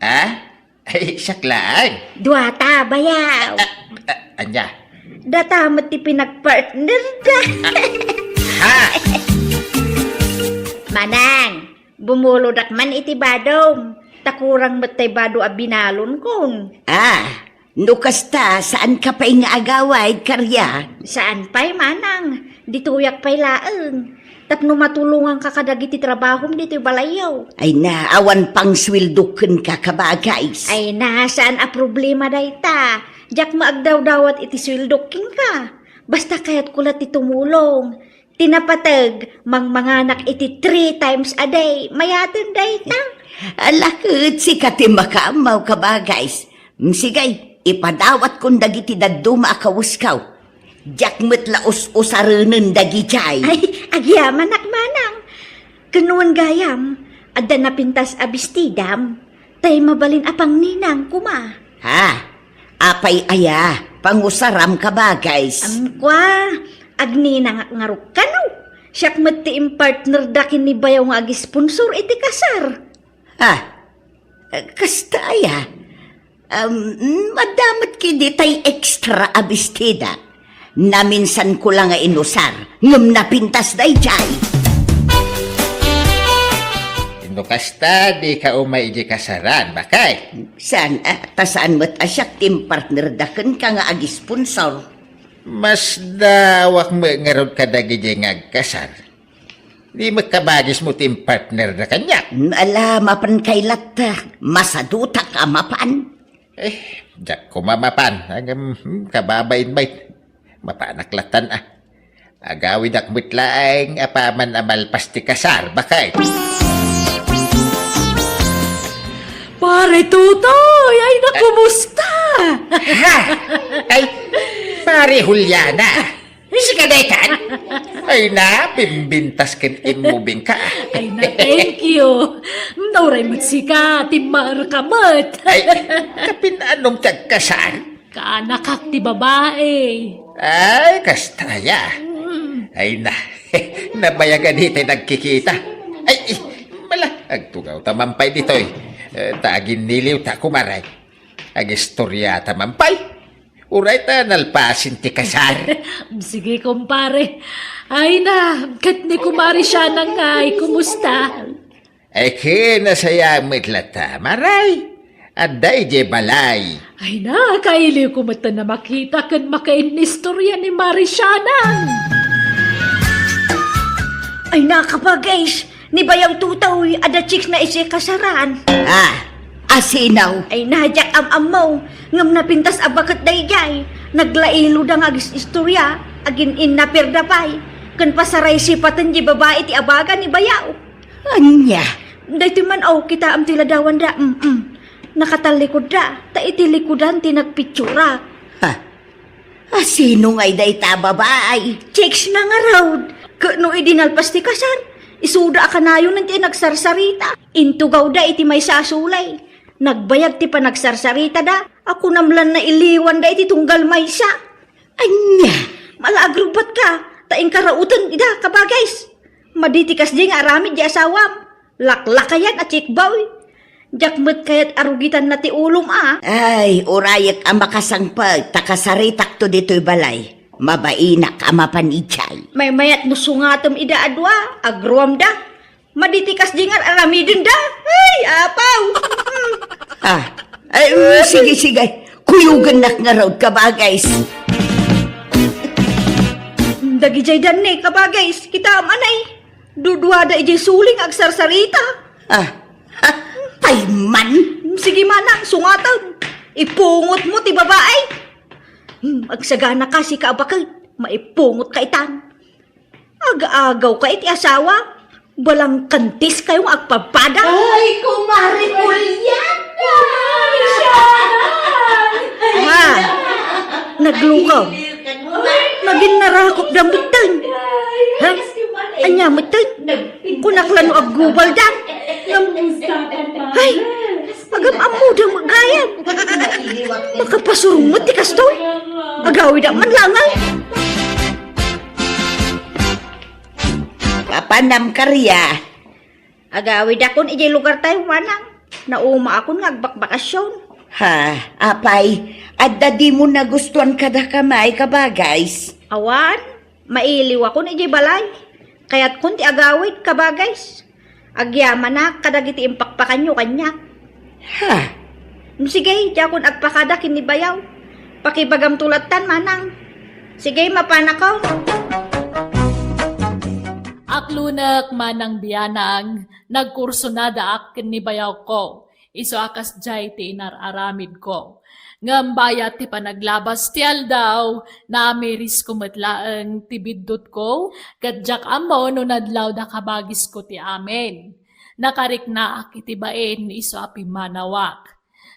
Ay, saklaan. Duwata, bayaw. Anya? Datamat ti pinagpartner da. Manang, bumuludak man iti badom. Takurang matay bado a binalon kon. No kasta, saan ka pa'y nga agaway, karya? Saan pa'y manang? Dituyak pa'y laeng. Tapno matulungan ka kadagiti trabahom dito balayaw. Ay na, awan pang swildukin ka kabagays. Ay na, saan a problema dayta? Jak maagdaw-dawat iti swildoking ka. Basta kayat kulat itumulong. Tinapatag, manganak iti 3 times a day. Mayatin dayta. Alakit si katimakamaw ka ba, guys? Sigay, ipadawat kong dagiti daduma akawaskaw. Diyak metla us-usarunan dagitay. Ay, agyaman manang. Kanuan gayam, adda napintas abistidam. Tay mabalin apang ninang kuma. Apay aya, pangusaram ka ba, guys? Agninang ngaruk kanu. Siyak mati partner dakin ni bayaw nga agi sponsor iti kasar. Kasta aya. Madamat kidi tay extra abistida. Na minsan ko lang nga inusar, ngam napintas day jay. Ino kasta, di ka umay di kasaran, bakay? Saan, tasaan mo't asyak team partner daken ka nga agi sponsor. Mas dawak mo ngarod ka dagi di ngagkasar. Di magkabagis mo team partner na kanya. Ala, mapan kailat, masadutak amapan. Jak ko mamapan. Hanggang kababain-bait. Mapanaklatan Agawid ak mutlaeng apaman amal pasti kasar, bakay? Pare Tutoy, ay nakumusta? Ha? Ay, pare Juliana. Si kadetan? Ay na, pimbintas kin imubing ka. Ay na, thank you. Nauray mo't sika, timar ka mo't. Ay, kapin anong tagkasar? Kaanak kak ti babae. Ay, kastaya. Ay na, nabayagan dito nagkikita. Ay, agtugaw tamampay dito tagin niliw ta kumaray. Ag istorya tamampay. Uray ta nalpasin ti kasar. Sige, kumpare. Ay na, kat ni kumari siya nang ay, kumusta? Ay kinasaya mitlata, maray. At day je balay. Ay na, kailiw ko mata na makita kan makainistorya ni Marisyanan. Ay nakapagais, ni bayang tutaw ada chicks na isi kasaran. Asinaw. Ay najak am-amaw, ngam napintas abakat dayjay, naglailo da nga istorya, agin in napirdapay, kan pasaray sipatan di babae ti abaga ni bayaw. Anya. Dahiti man aw kita am tiladawan da, nakatalikod da, ta itilikodan ti nagpitsura. Sino ngay day ta babae? Chicks na nga raw, no idinalpas ti kasar, isuda ka na yun nanti nagsarsarita, intugaw da iti may sasulay. Nagbayag ti pa nagsarsarita da, ako namlan na iliwan da iti tunggal maysa. Anya. Malagrubat ka, taing karautan ida kabagays. Maditikas di nga aramid di asawam, laklakayan at chikbaw. Jakmet kayat arugitan na ti ulom Ay, urayak ang makasangpag, takasaritak to dito'y balay. Mabainak ang mapanichay. May mayat musungatom ida adwa, agruam da. Maditikas di nga aramidin da. Ay, apaw. Sige. Kuyugan nak nga raw kabagays. Dagijay dan ni kabagays, kita amanay. Duduada ijay suling agsarsarita. Payman. Sige manang, sungatan. Ipungot mo ti babae. Agsagana ka si kaabakal, maipungot ka itan. Aga-agaw ka iti asawa. Balang kantis kayong agpapada. Ay, kumari Juliana! Naglukaw. Naging narakop da mutan. Anya mutan? Kunaklano aggubal dan. Ay, agam-amu da magayam. Makapasurumot ti kastoy. Agawi da man langal. Papanam karya. Agawi da kon ijay lugar tayo manang. Nauma akon nga agbakbakasyon. Apay, adda di mo nagustuhan kada kamay kabagays. Awan, mailiw ako na ijay balay. Kaya't kun ti agawid kabagays. Agyaman na kadagiti impakpakan nyo kanya. Sige, di akong agpakada kinibayaw. Pakibagam tulatan manang. Sige, mapanakaw. Aklunak manang biyanang, nagkurso na daak kinibayaw ko. Iso akas jay ti inararamid ko. Ngambaya ti panaglabas ti aldaw, na amiris kumatlaang tibidot ko, kadjak amo no nadlaw da kabagis ko ti amen. Nakarik na akitibain iso api manawak.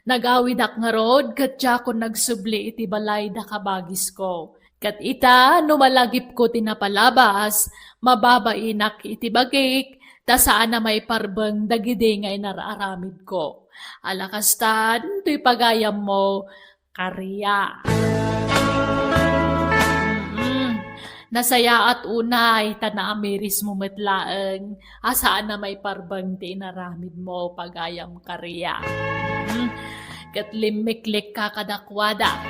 Nagawid ak nga rod, kadjak ko nagsubli iti balay da kabagis ko. Kat ita, numalagip ko tinapalabas, mababainak iti bagik, ta saan na may parbeng dagidi nga inararamid ko. Alakastan, to'y pagayam mo, karya. Nasaya at unay, tanaamiris mo matlaeng, asaan na may parbeng ti inaramid mo, pagayam karya. kat limiklik ka kadakwada.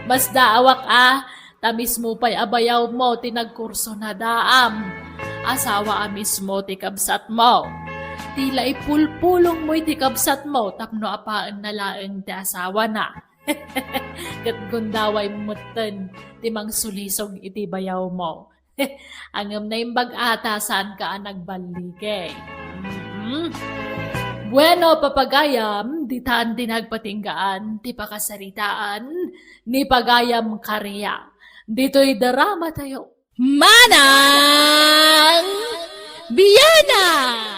Mas daawak tamis mo pa'y abayaw mo, tinagkurso na daam. Asawa mismo ti kabsat mo. Tila ipulpulong mo'y ti kabsat mo, tapno apaan na laeng ti asawa na. Kat gundaway mutten, ti mang sulisog iti bayaw mo. Angam na yung bag-ata saan ka nagbaligay. Bueno, papagayam, di taan dinagpatinggaan, ti pakasaritaan, ni pagayam karya. Dito'y drama tayo. Manang Biyana!